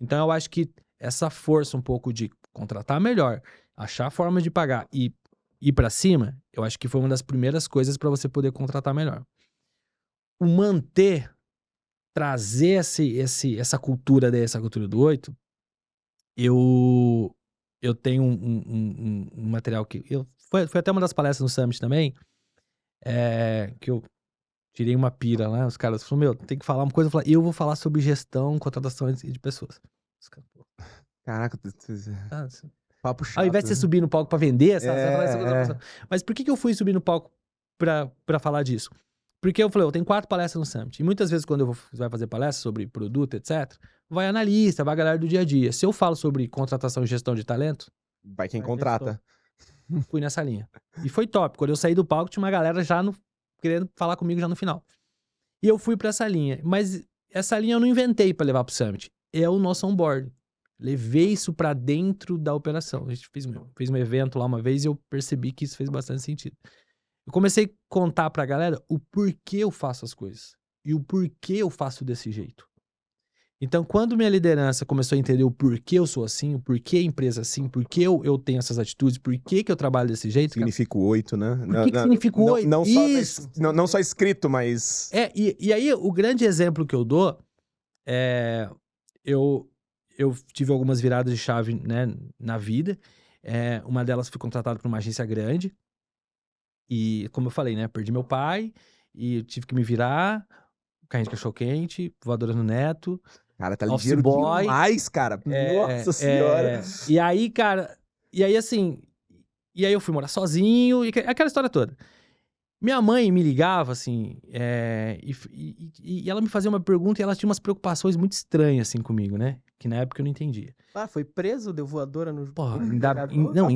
Então, eu acho que essa força um pouco de contratar melhor, achar forma de pagar e ir pra cima, eu acho que foi uma das primeiras coisas para você poder contratar melhor. O manter, trazer essa cultura essa cultura do 8, eu tenho um material que... Foi até uma das palestras no Summit também, que eu tirei uma pira lá, os caras falaram, tem que falar uma coisa, eu vou falar sobre gestão, contratação de pessoas. Os caras, Caraca, papo chato. ao invés de você subir no palco pra vender, sabe? Você vai falar isso com outra pessoa. É. Mas por que eu fui subir no palco pra falar disso? Porque eu falei, eu tenho 4 palestras no Summit. E muitas vezes quando vai fazer palestra sobre produto, etc., vai analista, vai a galera do dia a dia. Se eu falo sobre contratação e gestão de talento, Vai quem contrata. fui nessa linha. E foi top. Quando eu saí do palco, tinha uma galera já querendo falar comigo já no final. E eu fui pra essa linha. Mas essa linha eu não inventei pra levar pro Summit. É o nosso onboard. Levei isso pra dentro da operação. A gente fez um evento lá uma vez e eu percebi que isso fez bastante sentido. Eu comecei a contar pra galera o porquê eu faço as coisas. E o porquê eu faço desse jeito. Então, quando minha liderança começou a entender o porquê eu sou assim, o porquê a empresa é assim, porquê eu tenho essas atitudes, porquê que eu trabalho desse jeito. Significa o 8, né? Por que significa o 8? Isso. Não só escrito, mas... E aí, o grande exemplo que eu dou é... Eu tive algumas viradas de chave, né, na vida. Uma delas fui contratado por uma agência grande. E, como eu falei, né, perdi meu pai e tive que me virar, carrinho de cachorro-quente, voadora no neto. Cara, tá Office ligeiro boy. demais, cara. Nossa senhora. E aí, cara... E aí, assim... E aí eu fui morar sozinho, e aquela história toda. Minha mãe me ligava, assim, e ela me fazia uma pergunta e ela tinha umas preocupações muito estranhas, assim, comigo, né? Que na época eu não entendia. Ah, foi preso, deu voadora no... Porra, Na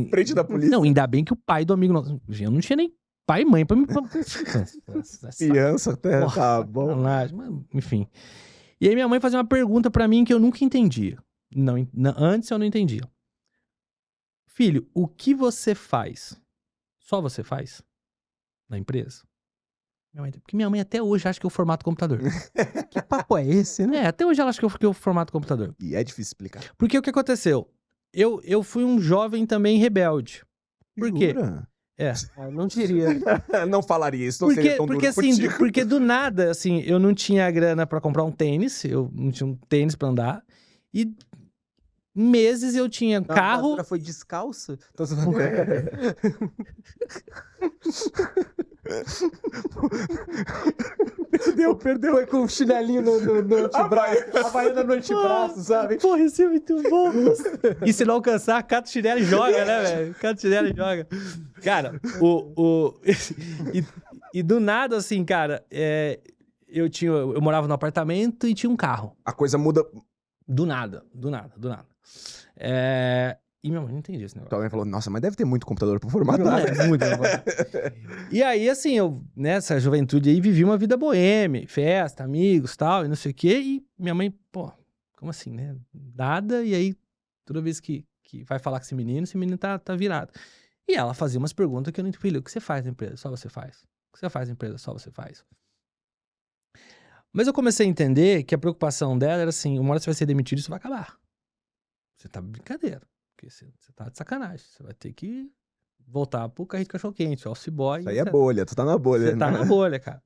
frente da polícia. Não, ainda bem que o pai do amigo nosso... Eu não tinha nem pai e mãe pra me... Criança até, Porra, tá bom. sacanagem, mas, enfim. E aí minha mãe fazia uma pergunta pra mim que eu nunca entendia. Antes eu não entendia. Filho, o que você faz? Só você faz? Na empresa? Porque minha mãe até hoje acha que eu formato computador. Que papo é esse, né? Até hoje ela acha que eu formato computador. E é difícil explicar. Porque o que aconteceu? Eu fui um jovem também rebelde. Por quê? Jura? Eu não diria. Não falaria isso, não seria tão duro assim, contigo. porque do nada, assim, eu não tinha grana pra comprar um tênis, eu não tinha um tênis pra andar, e meses eu tinha carro... A voadora foi descalço? Perdeu. Foi com o chinelinho no antebraço. A baiana no antebraço, sabe? Porra, isso é muito bom. E se não alcançar, cata o chinelo e joga, né, velho? Cata o chinelo e joga. Cara, e do nada, assim, cara, eu morava no apartamento e tinha um carro. A coisa muda. Do nada. E minha mãe não entendia esse negócio. Tua mãe falou, nossa, mas deve ter muito computador pra formatar. Muito. E aí, assim, eu, nessa juventude aí, vivi uma vida boêmia, festa, amigos, tal, e não sei o quê. E minha mãe, pô, como assim, né? Nada, e aí, toda vez que vai falar com esse menino tá virado. E ela fazia umas perguntas que eu não entendi. Filho, o que você faz na empresa? Só você faz. O que você faz na empresa? Só você faz. Mas eu comecei a entender que a preocupação dela era assim, uma hora você vai ser demitido, isso vai acabar. Você tá brincadeira. Porque você tá de sacanagem. Você vai ter que voltar pro carrinho de cachorro-quente, office boy. Isso aí é bolha, tu tá na bolha. Você tá na bolha, cara.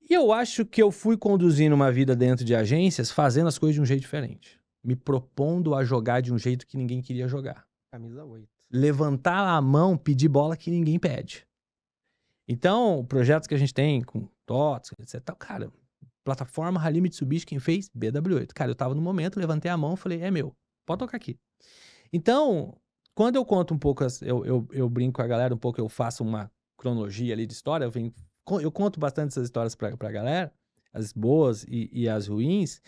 E eu acho que eu fui conduzindo uma vida dentro de agências, fazendo as coisas de um jeito diferente. Me propondo a jogar de um jeito que ninguém queria jogar. Camisa 8. Levantar a mão, pedir bola que ninguém pede. Então, projetos que a gente tem com TOTS, etc. Cara, Plataforma Rally Mitsubishi, quem fez? BW8. Cara, eu tava no momento, levantei a mão, falei, é meu, pode tocar aqui. Então, quando eu conto um pouco, eu brinco com a galera um pouco, eu faço uma cronologia ali de história, eu conto bastante essas histórias pra galera, as boas e as ruins.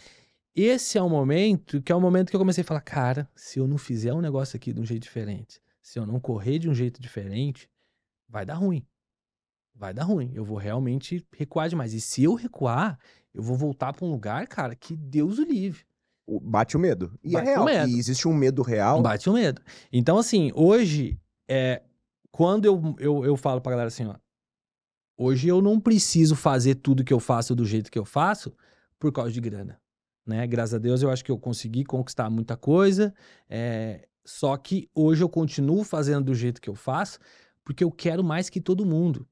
Esse é o momento que eu comecei a falar, cara, se eu não fizer um negócio aqui de um jeito diferente, se eu não correr de um jeito diferente, vai dar ruim. Vai dar ruim. Eu vou realmente recuar demais. E se eu recuar, eu vou voltar pra um lugar, cara, que Deus o livre. Bate o medo. E Bate é real. o medo. E existe um medo real. Bate o medo. Então, assim, hoje, quando eu falo pra galera assim, ó, hoje eu não preciso fazer tudo que eu faço do jeito que eu faço por causa de grana, né? Graças a Deus eu acho que eu consegui conquistar muita coisa, só que hoje eu continuo fazendo do jeito que eu faço porque eu quero mais que todo mundo.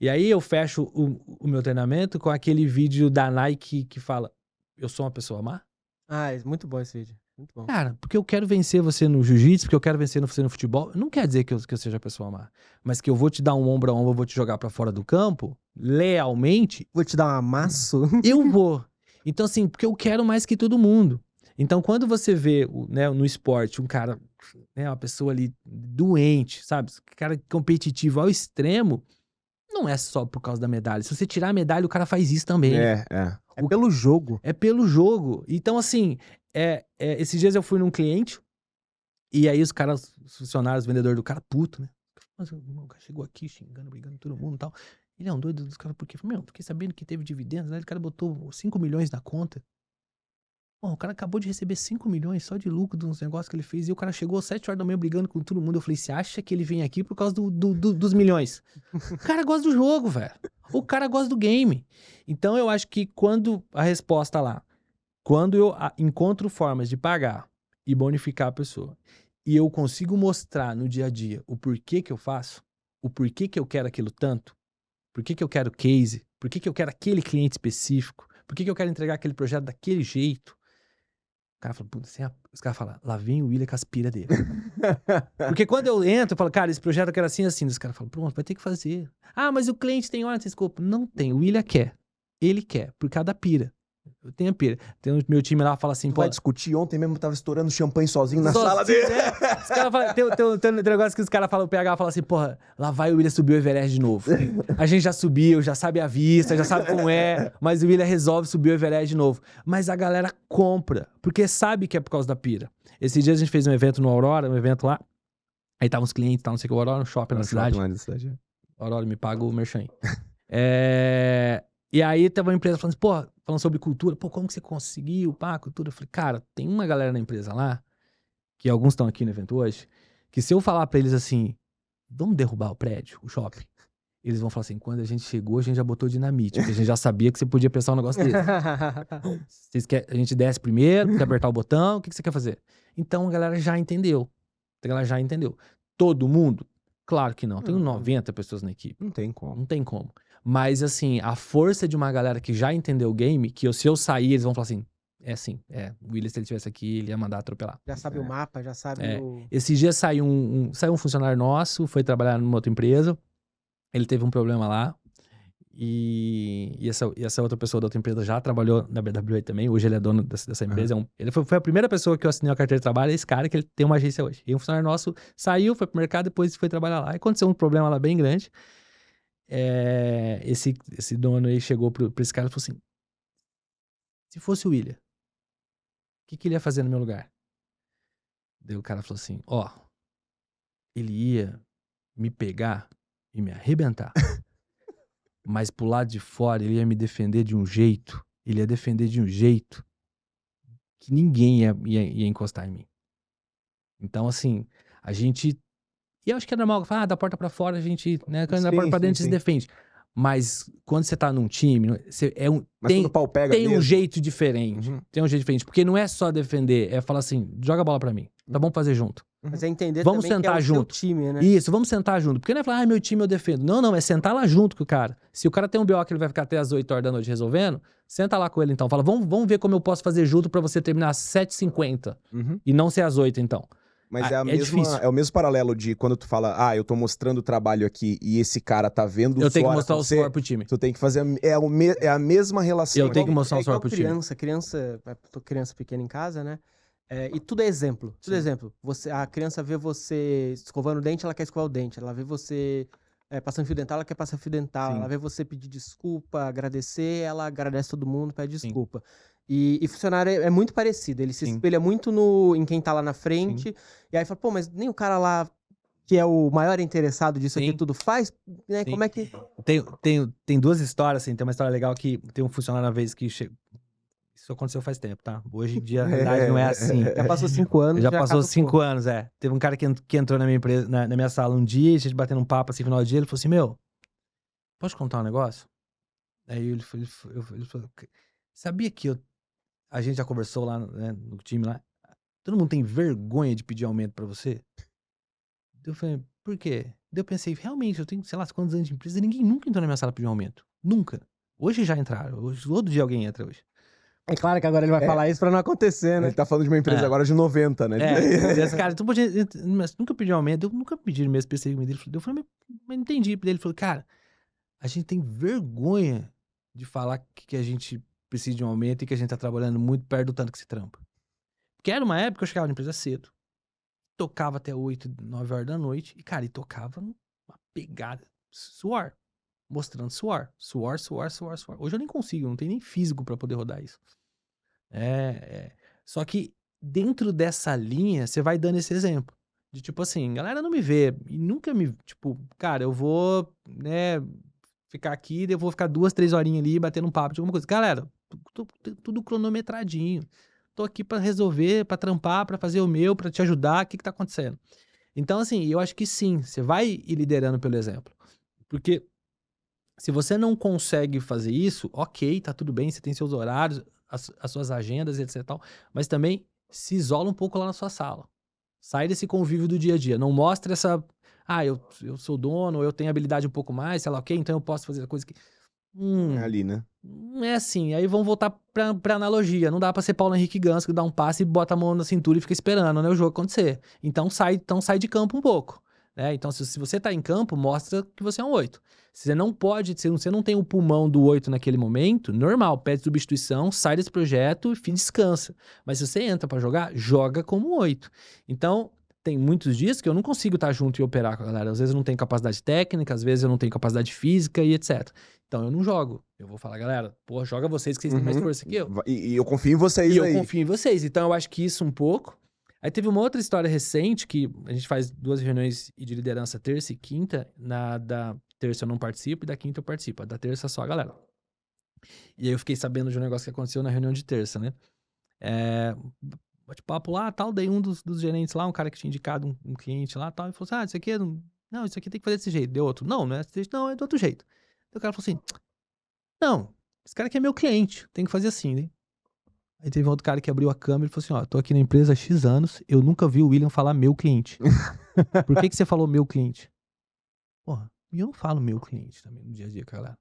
E aí eu fecho o meu treinamento com aquele vídeo da Nike que fala, eu sou uma pessoa má? Ah, é muito bom esse vídeo. Muito bom. Cara, porque eu quero vencer você no jiu-jitsu, porque eu quero vencer você no futebol, não quer dizer que eu seja a pessoa má. Mas que eu vou te dar um ombro a ombro, eu vou te jogar pra fora do campo, lealmente, Vou te dar um amasso. eu vou. Então, assim, porque eu quero mais que todo mundo. Então, quando você vê, né, no esporte, um cara, né, uma pessoa ali doente, sabe? Cara competitivo ao extremo, não é só por causa da medalha. Se você tirar a medalha, o cara faz isso também. É. É pelo jogo. É pelo jogo. Então, assim, esses dias eu fui num cliente, e aí os funcionários, os vendedores do cara, puto, né? Mas o cara chegou aqui xingando, brigando todo mundo e tal. Ele é um doido dos caras, porque, fiquei sabendo que teve dividendos, né? O cara botou 5 milhões na conta. Pô, o cara acabou de receber 5 milhões só de lucro dos negócios que ele fez, e o cara chegou às 7 horas da manhã brigando com todo mundo. Eu falei, você acha que ele vem aqui por causa dos milhões? O cara gosta do jogo, velho. O cara gosta do game. Então eu acho que quando a resposta lá, quando eu encontro formas de pagar e bonificar a pessoa, e eu consigo mostrar no dia a dia o porquê que eu faço, o porquê que eu quero aquilo tanto, por que eu quero case, por que eu quero aquele cliente específico, por que eu quero entregar aquele projeto daquele jeito, o cara fala, puta, os caras falam, lá vem o William com as pira dele. Porque quando eu entro, eu falo, cara, esse projeto eu quero assim, assim. Os caras falam, pronto, vai ter que fazer. Ah, mas o cliente tem hora, tem escopo. Não tem, o William quer. Ele quer, por causa da pira. Eu tenho a pira. Tem o meu time lá, fala assim, Pô, vai discutir, ontem mesmo tava estourando champanhe sozinho na sozinho, sala dele. Os caras falam, tem um negócio que os caras falam, o PH fala assim, porra, lá vai o William subir o Everest de novo. A gente já subiu, já sabe a vista, já sabe como é, mas o William resolve subir o Everest de novo. Mas a galera compra, porque sabe que é por causa da pira. Esses dias a gente fez um evento no Aurora, um evento lá, aí estavam uns clientes, não sei o que, o Aurora, um shopping na cidade. Aurora, me paga o merchan aí. E aí tava uma empresa falando assim, pô, falando sobre cultura, pô, como que você conseguiu, pá, cultura? Eu falei, cara, tem uma galera na empresa lá, que alguns estão aqui no evento hoje, que se eu falar pra eles assim, vamos derrubar o prédio, o shopping, eles vão falar assim, quando a gente chegou, a gente já botou dinamite, porque a gente já sabia que você podia pensar um negócio desse. A gente desce primeiro, quer apertar o botão, o que você quer fazer? Então a galera já entendeu. Todo mundo? Claro que não. Tem 90 pessoas na equipe. Não tem como. Não tem como. Mas, assim, a força de uma galera que já entendeu o game, que se eu sair, eles vão falar assim, o William, se ele estivesse aqui, ele ia mandar atropelar. Já sabe o mapa, já sabe o... Esses dias saiu um funcionário nosso, foi trabalhar numa outra empresa, ele teve um problema lá, e essa outra pessoa da outra empresa já trabalhou na BW8 também, hoje ele é dono dessa empresa. Ele foi a primeira pessoa que eu assinei a carteira de trabalho, é esse cara que ele tem uma agência hoje. E um funcionário nosso saiu, foi pro mercado, depois foi trabalhar lá, e aconteceu um problema lá bem grande. Esse dono aí chegou pra esse cara e falou assim, se fosse o William, o que ele ia fazer no meu lugar? Daí o cara falou assim, ele ia me pegar e me arrebentar. Mas pro lado de fora ele ia me defender de um jeito, que ninguém ia encostar em mim. Então, assim, a gente... E eu acho que é normal, da porta pra fora a gente, né, da porta pra dentro se defende. Mas quando você tá num time, quando o pau pega tem mesmo. um jeito diferente. Tem um jeito diferente. Porque não é só defender, é falar assim, joga a bola pra mim. Tá bom fazer junto. Mas é entender Vamos também sentar que é o junto. seu time, né? Isso, vamos sentar junto. Porque não é falar, meu time eu defendo. Não, é sentar lá junto com o cara. Se o cara tem um BO que ele vai ficar até as 8 horas da noite resolvendo, senta lá com ele então. Fala, vamos ver como eu posso fazer junto pra você terminar às 7h50. E não ser às 8 então. Mas é difícil. é o mesmo paralelo de quando tu fala, eu tô mostrando o trabalho aqui e esse cara tá vendo Eu o tenho que suor mostrar o acontecer, suor pro time. tu tem que fazer, é a mesma relação. Eu tenho que mostrar É o suor igual pro time. tô criança pequena em casa, né? E tudo é exemplo. Tudo é Sim. exemplo. A criança vê você escovando o dente, ela quer escovar o dente. Ela vê você passando fio dental, ela quer passar fio dental. Sim. Ela vê você pedir desculpa, agradecer, ela agradece todo mundo, pede Sim. desculpa. E funcionário é muito parecido. Ele se Sim. espelha muito em quem tá lá na frente. E aí fala, pô, mas nem o cara lá que é o maior interessado disso aqui Sim. tudo faz, né? Sim. Como é que... Tem duas histórias, assim. Tem uma história legal que tem um funcionário uma vez que chegou. Isso aconteceu faz tempo, tá? Hoje em dia a realidade não é assim. Já passou 5 anos, Já passou caducou. 5 anos, é. Teve um cara que entrou na minha empresa, na minha sala um dia, a gente batendo um papo assim no final do dia, ele falou assim, posso contar um negócio? Aí ele falou, sabia que a gente já conversou lá, né, no time lá, todo mundo tem vergonha de pedir aumento pra você? Eu falei, por quê? Daí eu pensei, realmente, eu tenho, sei lá, quantos anos de empresa e ninguém nunca entrou na minha sala pra pedir um aumento. Nunca. Hoje já entraram, hoje, todo dia alguém entra hoje. É claro que agora ele vai falar isso pra não acontecer, né? Ele tá falando de uma empresa agora de 90, né? Esse cara, tu podia, mas nunca pediu aumento, eu nunca pedi mesmo perseguimento dele. Eu falei, mas não entendi. Ele falou, cara, a gente tem vergonha de falar que a gente precisa de um aumento e que a gente tá trabalhando muito perto do tanto que se trampa. Porque era uma época que eu chegava na empresa cedo, tocava até 8, 9 horas da noite, e, cara, tocava numa pegada, suor, mostrando suor. Hoje eu nem consigo, não tenho nem físico pra poder rodar isso. Só que dentro dessa linha, você vai dando esse exemplo. De tipo assim, galera não me vê e nunca me... Tipo, cara, eu vou, né, ficar aqui, eu vou ficar 2, 3 horinhas ali batendo um papo de alguma coisa. Galera, tudo cronometradinho. Tô aqui pra resolver, pra trampar, pra fazer o meu, pra te ajudar. O que tá acontecendo? Então, assim, eu acho que sim, você vai ir liderando pelo exemplo. Porque se você não consegue fazer isso, ok, tá tudo bem, você tem seus horários, as suas agendas, etc e tal, mas também se isola um pouco lá na sua sala. Sai desse convívio do dia a dia. Não mostra essa... eu sou dono, eu tenho habilidade um pouco mais, sei lá, ok, então eu posso fazer a coisa que... Ali, né? Não é assim. Aí vamos voltar pra analogia. Não dá pra ser Paulo Henrique Ganso que dá um passe e bota a mão na cintura e fica esperando, né, o jogo acontecer. Então sai de campo um pouco. Né? Então, se você tá em campo, mostra que você é um 8. Se você não pode, se você não tem o pulmão do 8 naquele momento, normal, pede substituição, sai desse projeto e descansa. Mas se você entra pra jogar, joga como 8. Então, tem muitos dias que eu não consigo estar junto e operar com a galera. Às vezes eu não tenho capacidade técnica, às vezes eu não tenho capacidade física e etc. Então eu não jogo. Eu vou falar, galera, pô, joga vocês que vocês têm mais força que eu. E eu confio em vocês aí. Eu confio em vocês. Então eu acho que isso um pouco... Aí teve uma outra história recente que a gente faz 2 reuniões de liderança terça e quinta. Da terça eu não participo e da quinta eu participo. A da terça só a galera. E aí eu fiquei sabendo de um negócio que aconteceu na reunião de terça, né? Bate-papo lá, tal. Daí um dos gerentes lá, um cara que tinha indicado um cliente lá, tal. E falou assim, isso aqui não, isso aqui tem que fazer desse jeito. Deu outro, não é desse jeito, não, é do outro jeito. Daí o cara falou assim, não, esse cara aqui é meu cliente, tem que fazer assim, né? Aí teve um outro cara que abriu a câmera e falou assim, tô aqui na empresa há X anos, eu nunca vi o William falar meu cliente. Por que você falou meu cliente? Porra, e eu não falo meu cliente também no dia a dia, cara.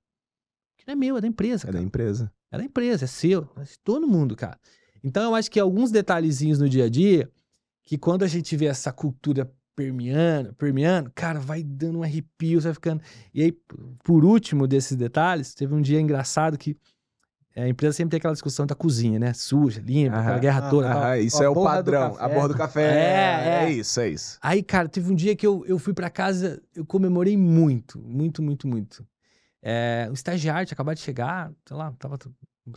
Porque não é meu, é da empresa, cara. É da empresa. É da empresa, é seu, é de todo mundo, cara. Então eu acho que alguns detalhezinhos no dia a dia, que quando a gente vê essa cultura permeando, cara, vai dando um arrepio, você vai ficando... E aí, por último desses detalhes, teve um dia engraçado que a empresa sempre tem aquela discussão da cozinha, né? Suja, limpa, aquela guerra toda. Tal. Isso é o padrão. A borra do café. É isso. Aí, cara, teve um dia que eu fui pra casa, eu comemorei muito. O estagiário tinha acabado de chegar, sei lá, tava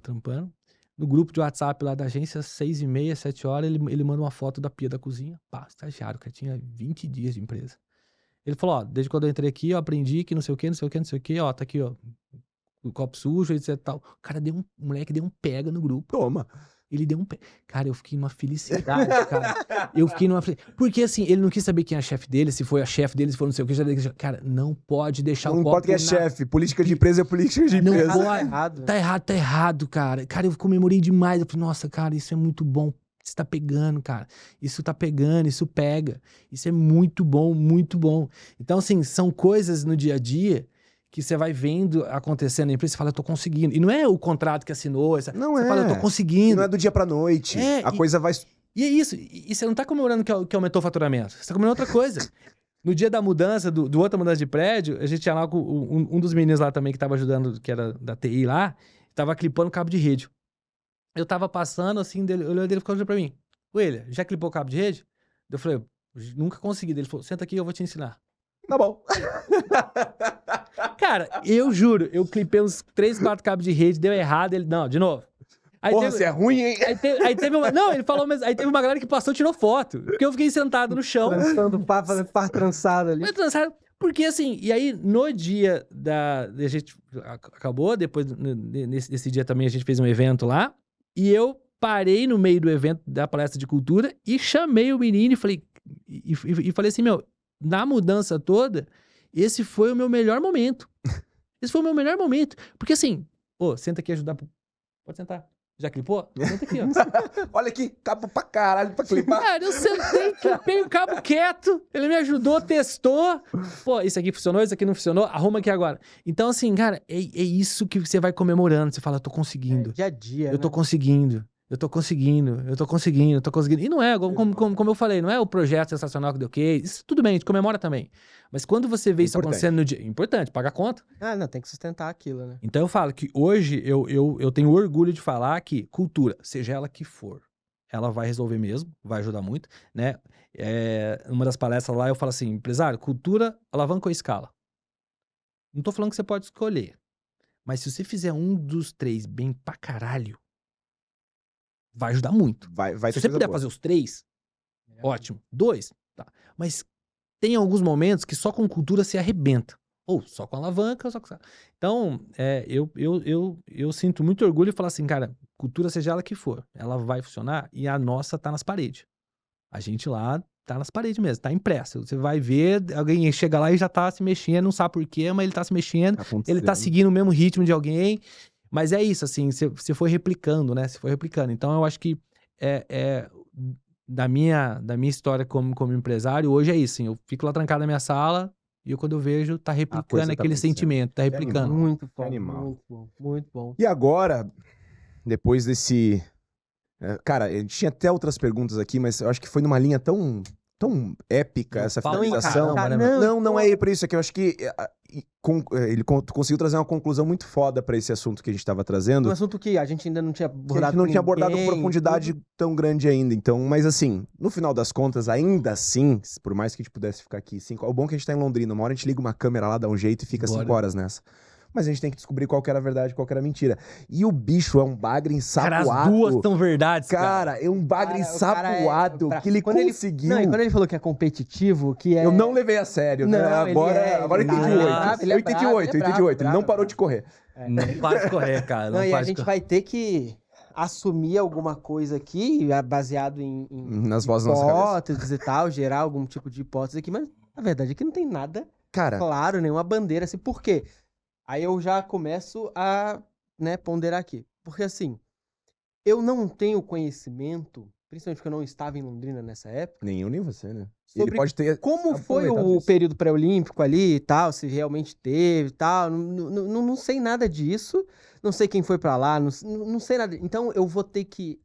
trampando. No grupo de WhatsApp lá da agência, 6h30, 7 horas, ele manda uma foto da pia da cozinha. Pá, estagiário, cara, tinha 20 dias de empresa. Ele falou, desde quando eu entrei aqui, eu aprendi que não sei o que, tá aqui, ó. O copo sujo, etc e tal. O cara o moleque deu um pega no grupo. Toma. Ele deu um pega. Cara, eu fiquei numa felicidade, cara. Porque assim, ele não quis saber quem é a chefe dele, se foi a chefe dele, se foi não sei o que. Cara, não pode deixar não o copo... Não importa que é chefe. Política de empresa é política de empresa. Não pode. Tá errado, cara. Cara, eu comemorei demais. Eu falei, nossa, cara, isso é muito bom. Isso tá pegando, cara. Isso tá pegando, isso pega. Isso é muito bom, muito bom. Então, assim, são coisas no dia a dia que você vai vendo acontecendo na empresa e fala, eu tô conseguindo. E não é o contrato que assinou. Você fala, eu tô conseguindo. E não é do dia pra noite. A coisa vai E é isso. E você não tá comemorando que aumentou o faturamento. Você tá comemorando outra coisa. No dia da mudança, do outra mudança de prédio, a gente tinha lá com um dos meninos lá também que tava ajudando, que era da TI lá, tava clipando cabo de rede. Eu tava passando assim, eu olhei dele e ficou olhando pra mim. William, já clipou cabo de rede? Eu falei, nunca consegui. Ele falou, senta aqui, eu vou te ensinar. Tá bom. Cara, eu juro, eu clipei uns 3, 4 cabos de rede, deu errado, ele, não, de novo. Aí Porra, você é ruim, hein? Aí teve uma... Não, ele falou, mas aí teve uma galera que passou e tirou foto. Porque eu fiquei sentado no chão. Trançando pá, fazendo par trançado ali. Mas trançado, porque assim, e aí no dia a gente acabou, depois nesse dia também a gente fez um evento lá, e eu parei no meio do evento da palestra de cultura e chamei o menino e falei, falei assim, meu, na mudança toda, esse foi o meu melhor momento. Esse foi o meu melhor momento. Porque assim, senta aqui ajudar. Pode sentar. Já clipou? Senta aqui, ó. Olha aqui, cabo pra caralho pra clipar. Cara, eu sentei, clipei o cabo quieto, ele me ajudou, testou. Pô, isso aqui funcionou, isso aqui não funcionou, arruma aqui agora. Então, assim, cara, é isso que você vai comemorando. Você fala, eu tô conseguindo. Dia a dia, Eu tô conseguindo. Eu tô conseguindo. E não é, como eu falei, não é o projeto sensacional que deu que. Isso tudo bem, a gente comemora também. Mas quando você vê isso acontecendo no dia. Importante, pagar conta. Não, tem que sustentar aquilo, né? Então eu falo que hoje eu tenho orgulho de falar que cultura, seja ela que for, ela vai resolver mesmo, vai ajudar muito, né? Uma das palestras lá eu falo assim, empresário, cultura alavanca ou escala? Não tô falando que você pode escolher, mas se você fizer um dos 3 bem pra caralho, vai ajudar muito. Vai Se ter você coisa puder boa. fazer os 3, ótimo. 2, tá. Mas tem alguns momentos que só com cultura se arrebenta. Ou só com alavanca, ou só com... Então, eu sinto muito orgulho e falar assim, cara, cultura seja ela que for, ela vai funcionar e a nossa tá nas paredes. A gente lá tá nas paredes mesmo, tá impressa. Você vai ver, alguém chega lá e já tá se mexendo, não sabe por quê, mas ele tá se mexendo, ele tá seguindo o mesmo ritmo de alguém. Mas é isso, assim, você foi replicando, né? Você foi replicando. Então, eu acho que da minha história como empresário, hoje é isso, assim, eu fico lá trancado na minha sala e quando eu vejo, tá replicando aquele sentimento, tá replicando. Muito bom, animal. muito bom, muito bom. E agora, depois desse... Cara, a gente tinha até outras perguntas aqui, mas eu acho que foi numa linha tão épica essa finalização. Não é por isso, é que eu acho que ele conseguiu trazer uma conclusão muito foda pra esse assunto que a gente tava trazendo. Um assunto que a gente ainda não tinha abordado. A gente não tinha abordado com profundidade tão grande ainda. Então, mas assim, no final das contas, ainda assim, por mais que a gente pudesse ficar aqui 5 horas, o bom é que a gente tá em Londrina, uma hora a gente liga uma câmera lá, dá um jeito e fica 5 horas nessa. Mas a gente tem que descobrir qual que era a verdade, qual que era a mentira. E o bicho é um bagre ensaboado. Cara, as duas são verdades, cara. É um bagre ensaboado que ele conseguiu. Não, e quando ele falou que é competitivo, que é... Eu não levei a sério, né? Agora eu entendi 8. Eu entendi 8. Ele não parou de correr. Não para de correr, cara. Não, e a gente vai ter que assumir alguma coisa aqui, baseado em nas vozes da nossa cabeça. Hipóteses e tal, gerar algum tipo de hipótese aqui, mas a verdade é que não tem nada claro, nenhuma bandeira assim. Por quê? Aí eu já começo a, ponderar aqui. Porque assim, eu não tenho conhecimento, principalmente porque eu não estava em Londrina nessa época. Nem eu, nem você, né? Sobre ele pode ter como foi o período pré-olímpico ali e tal, se realmente teve e tal. Não sei nada disso. Não sei quem foi pra lá, não sei nada. Então eu vou ter que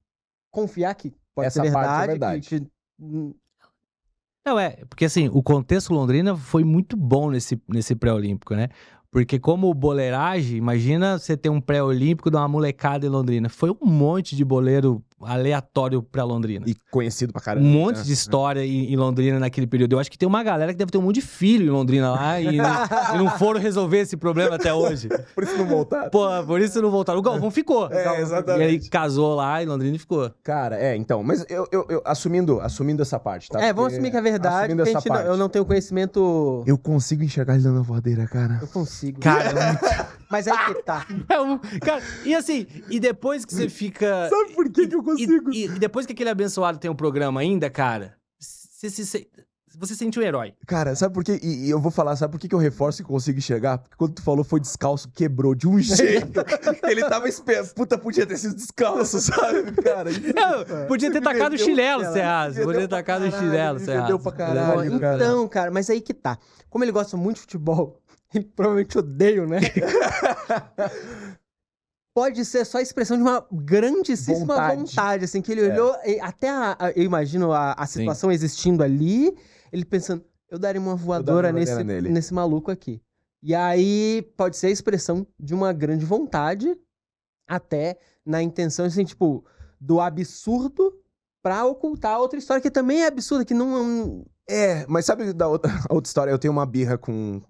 confiar que pode ser verdade. Não, porque assim, o contexto Londrina foi muito bom nesse pré-olímpico, né? Porque como boleiragem, imagina você ter um pré-olímpico de uma molecada em Londrina. Foi um monte de boleiro aleatório pra Londrina. E conhecido pra caramba. Um monte de história em Londrina naquele período. Eu acho que tem uma galera que deve ter um monte de filho em Londrina lá e não foram resolver esse problema até hoje. Por isso não voltaram. Pô, por isso não voltaram. O Galvão ficou. Exatamente. E aí casou lá em Londrina e ficou. Cara, então. Mas eu assumindo essa parte, tá? Vamos assumir que é verdade, porque eu não tenho conhecimento... Eu consigo enxergar ele dando a voadeira, cara. Eu consigo. Cara, mas aí que tá. Cara, e assim, e depois que você fica... Sabe por que eu consigo? E depois que aquele abençoado tem um programa ainda, cara, você sente um herói. Cara, sabe por quê? E eu vou falar, sabe por que eu reforço que eu consigo enxergar? Porque quando tu falou foi descalço, quebrou de um jeito. Ele tava esperando. Puta, podia ter sido descalço, sabe, cara? Podia ter tacado o chinelo, Serraz. Podia ter tacado o chinelo, Serraz. Deu pra caralho, então, cara, mas aí que tá. Como ele gosta muito de futebol, ele provavelmente odeia, né? pode ser só a expressão de uma grandíssima vontade, assim, que ele olhou, eu imagino a situação existindo ali, ele pensando, eu daria uma voadora nesse maluco aqui. E aí, pode ser a expressão de uma grande vontade, até na intenção, assim, tipo, do absurdo pra ocultar outra história que também é absurda, que não... mas sabe da outra história? Eu tenho uma birra com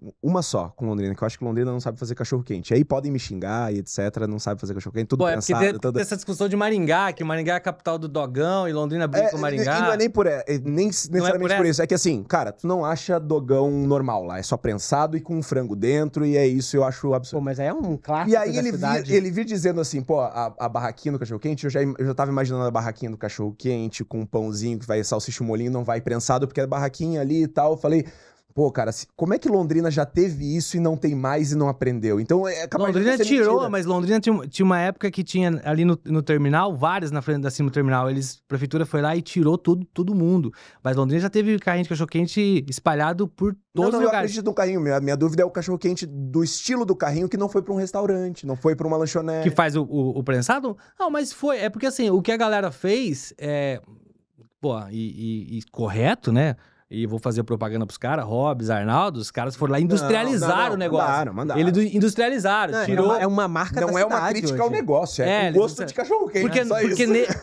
Londrina, que eu acho que Londrina não sabe fazer cachorro-quente. Aí podem me xingar e etc, não sabe fazer cachorro-quente, tudo pensado. É porque tem essa discussão de Maringá, que Maringá é a capital do dogão e Londrina briga com Maringá. E não é nem necessariamente por isso. É que assim, cara, tu não acha dogão normal lá, é só prensado e com um frango dentro, e é isso, eu acho absurdo. Pô, mas aí é um clássico. E aí ele vir dizendo assim, pô, a barraquinha do cachorro-quente, eu já tava imaginando a barraquinha do cachorro-quente com um pãozinho que vai salsicha molinho, não vai prensado, porque é barraquinha ali e tal. Eu falei, pô, cara, como é que Londrina já teve isso e não tem mais e não aprendeu? Então é capaz Londrina de ser tirou, mentira. mas Londrina tinha uma época que tinha ali no terminal, várias na frente da cima do terminal. A prefeitura foi lá e tirou todo mundo. Mas Londrina já teve carrinho de cachorro-quente espalhado por todos os lugares. Eu acredito no carrinho. Minha dúvida é o cachorro-quente do estilo do carrinho que não foi pra um restaurante, não foi pra uma lanchonete. Que faz o prensado? Não, mas foi. É porque assim, o que a galera fez pô, e correto, né? E vou fazer propaganda pros caras, Hobbs, Arnaldo, os caras foram lá e industrializaram o negócio. Mandaram. Eles industrializaram, tirou... É uma marca da cidade. Não é uma crítica hoje ao negócio, é um gosto de cachorro-quente,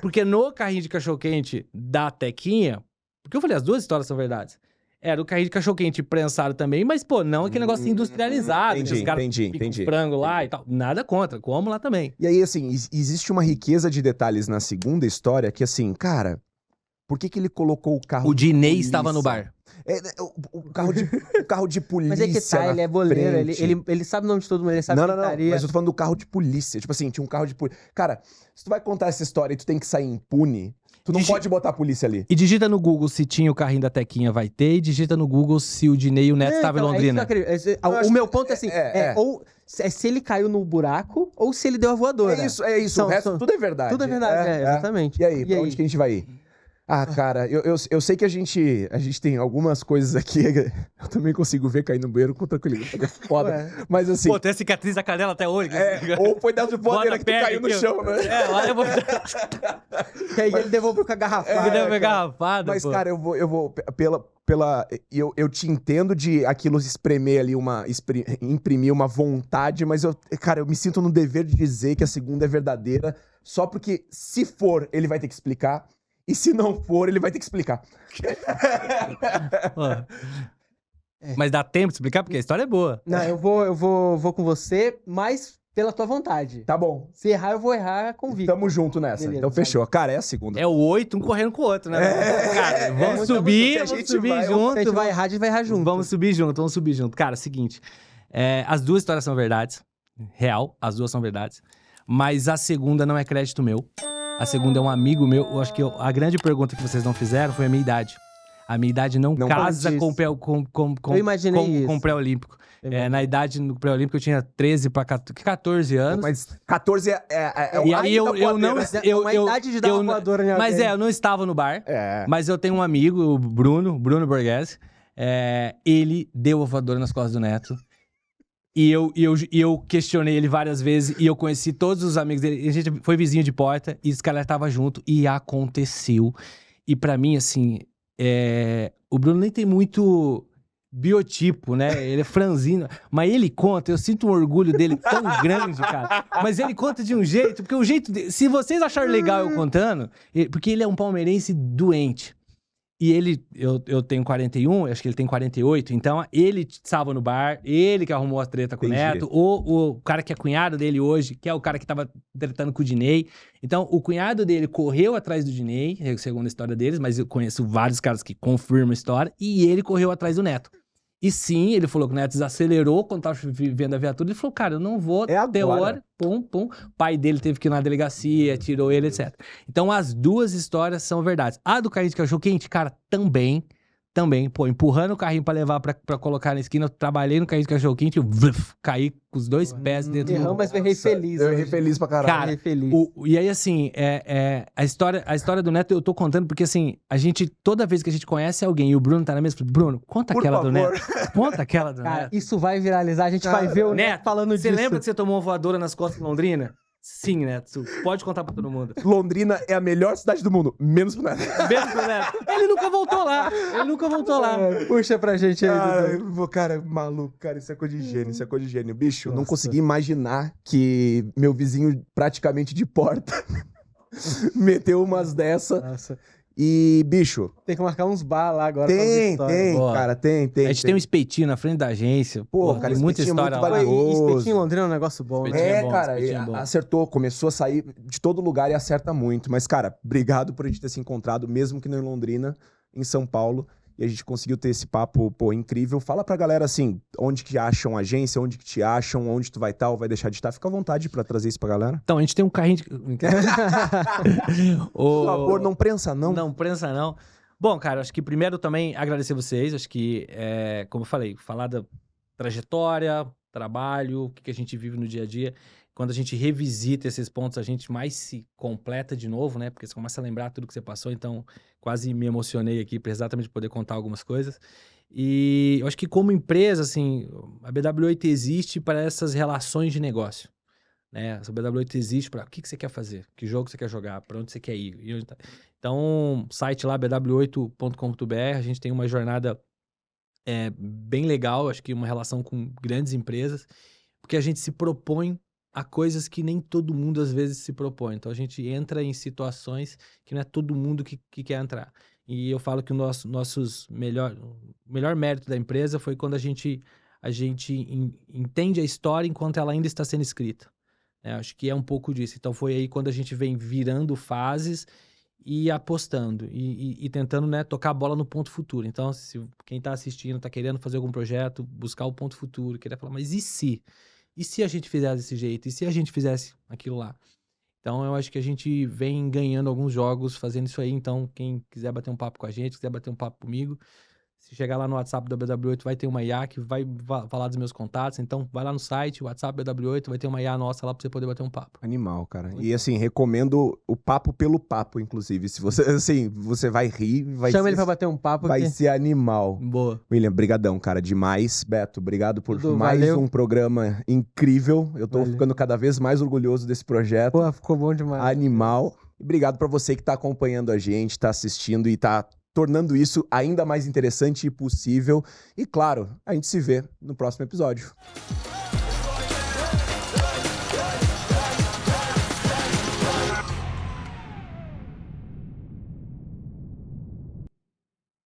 porque no carrinho de cachorro-quente da Tequinha, porque eu falei, as duas histórias são verdades. Era o carrinho de cachorro-quente prensado também, mas, pô, não aquele negócio industrializado. Entendi. Frango lá e tal. Nada contra, como lá também. E aí, assim, existe uma riqueza de detalhes na segunda história que, assim, cara... Por que ele colocou o carro O Dinei estava no bar. O carro de polícia. Mas é que tá, ele é boleiro, ele sabe o nome de todo mundo, ele sabe Não, mas eu tô falando do carro de polícia. Tipo assim, tinha um carro de polícia. Cara, se tu vai contar essa história e tu tem que sair impune, tu não pode botar a polícia ali. E digita no Google se tinha o carrinho da Tequinha, vai ter, e digita no Google se o Dinei e o Neto estavam em Londrina. O meu ponto é assim, ou se ele caiu no buraco, ou se ele deu a voadora. É isso. O resto, tudo é verdade. Tudo é verdade, exatamente. E aí, pra onde que a gente vai ir? Ah, cara, eu sei que a gente tem algumas coisas aqui, eu também consigo ver cair no banheiro com tranquilidade, é foda. Mas assim... Pô, tem a cicatriz da canela até hoje. Ou foi dessa voadeira que tu caiu no chão, né? Olha, eu vou... Que aí ele devolveu com a garrafada. Mas, cara, eu vou eu te entendo de aquilo espremer ali imprimir uma vontade, mas eu me sinto no dever de dizer que a segunda é verdadeira, só porque se for, ele vai ter que explicar. E se não for, ele vai ter que explicar. Mas dá tempo de explicar? Porque a história é boa. Não, eu vou com você, mas pela tua vontade. Tá bom. Se errar, eu vou errar convicto. Tamo junto nessa. Beleza, então fechou. Cara, é a segunda. É o 8, um correndo com o outro, né? Cara, vamos subir junto. Se a gente vai errar, a gente vai errar junto. Vamos subir junto. Cara, seguinte. As duas histórias são verdades. Real, as duas são verdades. Mas a segunda não é crédito meu. A segunda é um amigo meu. Eu acho que a grande pergunta que vocês não fizeram foi a minha idade. A minha idade não casa com o pré-olímpico. Na idade no pré-olímpico eu tinha 13 para 14 anos. Mas 14 é e aí eu não... uma idade de dar uma voadora em alguém. Mas eu não estava no bar. Mas eu tenho um amigo, o Bruno Borghese. Ele deu a voadora nas costas do Neto. E eu questionei ele várias vezes e eu conheci todos os amigos dele. A gente foi vizinho de porta e esse cara tava junto e aconteceu. E pra mim, assim, o Bruno nem tem muito biotipo, né? Ele é franzino. Mas ele conta, eu sinto um orgulho dele tão grande, cara. Mas ele conta de um jeito, porque o jeito dele... Se vocês acharem legal eu contando, porque ele é um palmeirense doente. E ele, eu tenho 41, acho que ele tem 48, então ele estava no bar, ele que arrumou a treta com o Neto, o cara que é cunhado dele hoje, que é o cara que tava tretando com o Dinei. Então, o cunhado dele correu atrás do Dinei, segundo a história deles, mas eu conheço vários caras que confirmam a história, e ele correu atrás do Neto. E sim, ele falou que o Neto desacelerou quando tava vendo a viatura. Ele falou, cara, eu não vou ter hora. Pum. O pai dele teve que ir na delegacia, tirou ele, etc. Então, as duas histórias são verdades. A do carrinho de cachorro-quente, cara, também, pô, empurrando o carrinho pra levar pra colocar na esquina, eu trabalhei no carrinho de cachorro-quente, eu caí com os dois pés dentro do... Mas eu errei feliz. Eu errei feliz pra caralho. Cara, e aí, assim, a história do Neto eu tô contando porque, assim, a gente, toda vez que a gente conhece alguém e o Bruno tá na mesa, Bruno, conta aquela do Neto. Conta aquela do Neto. Isso vai viralizar, a gente vai ver o Neto falando disso. Você lembra que você tomou uma voadora nas costas de Londrina? Sim, Neto. Pode contar pra todo mundo. Londrina é a melhor cidade do mundo, menos pro Neto. Beijo pro Neto. Ele nunca voltou lá. Puxa pra gente aí, Dudu. Cara, maluco, cara, isso é coisa de gênio, isso é coisa de gênio. Bicho, não Nossa. consegui imaginar que meu vizinho praticamente de porta meteu umas dessa. Nossa. E, bicho, Tem que marcar uns bar lá agora. pra ouvir tem, história. tem, Boa. cara, tem. A gente tem um espetinho na frente da agência. Pô, Pô, cara, tem muita espetinho é história muito lá. Pô, e valioso. espetinho em Londrina é um negócio bom, né? Espetinho é bom, cara, espetinho é bom. acertou, começou a sair de todo lugar e acerta muito. Mas, cara, obrigado por a gente ter se encontrado, mesmo que não em Londrina, em São Paulo. E a gente conseguiu ter esse papo, pô, incrível. Fala pra galera, assim, onde que acham a agência, onde que te acham, onde tu vai estar ou vai deixar de estar. Fica à vontade pra trazer isso pra galera. Então, a gente tem um carrinho de... Por favor, não prensa, não. Não prensa, não. Bom, cara, acho que primeiro também agradecer vocês. Acho que, como eu falei, falar da trajetória, trabalho, o que a gente vive no dia a dia. Quando a gente revisita esses pontos, a gente mais se completa de novo, né? Porque você começa a lembrar tudo que você passou. Então, quase me emocionei aqui para exatamente poder contar algumas coisas. E eu acho que como empresa, assim, a BW8 existe para essas relações de negócio. Né? A BW8 existe para o que você quer fazer, que jogo você quer jogar, para onde você quer ir. E onde tá. Então, site lá, bw8.com.br, a gente tem uma jornada bem legal, acho que uma relação com grandes empresas, porque a gente se propõe a coisas que nem todo mundo às vezes se propõe. Então, a gente entra em situações que não é todo mundo que quer entrar. E eu falo que o melhor mérito da empresa foi quando a gente entende a história enquanto ela ainda está sendo escrita. Acho que é um pouco disso. Então, foi aí quando a gente vem virando fases e apostando e tentando, né, tocar a bola no ponto futuro. Então, se quem está assistindo está querendo fazer algum projeto, buscar o ponto futuro, querer falar, mas e se? E se a gente fizesse desse jeito? E se a gente fizesse aquilo lá? Então, eu acho que a gente vem ganhando alguns jogos fazendo isso aí. Então, quem quiser bater um papo com a gente, quiser bater um papo comigo, se chegar lá no WhatsApp da BW8, vai ter uma IA que vai falar dos meus contatos. Então, vai lá no site, WhatsApp BW8, vai ter uma IA nossa lá pra você poder bater um papo. Animal, cara. E assim, recomendo o papo pelo papo, inclusive. Se você, assim, você vai rir, vai Chama ser, ele pra bater um papo vai aqui. ser animal. Boa. William, brigadão, cara, demais. Beto, obrigado por Dudu, mais valeu. um programa incrível. Eu tô Valeu. ficando cada vez mais orgulhoso desse projeto. Pô, ficou bom demais. Animal. E obrigado pra você que tá acompanhando a gente, tá assistindo e tá tornando isso ainda mais interessante e possível. E claro, a gente se vê no próximo episódio.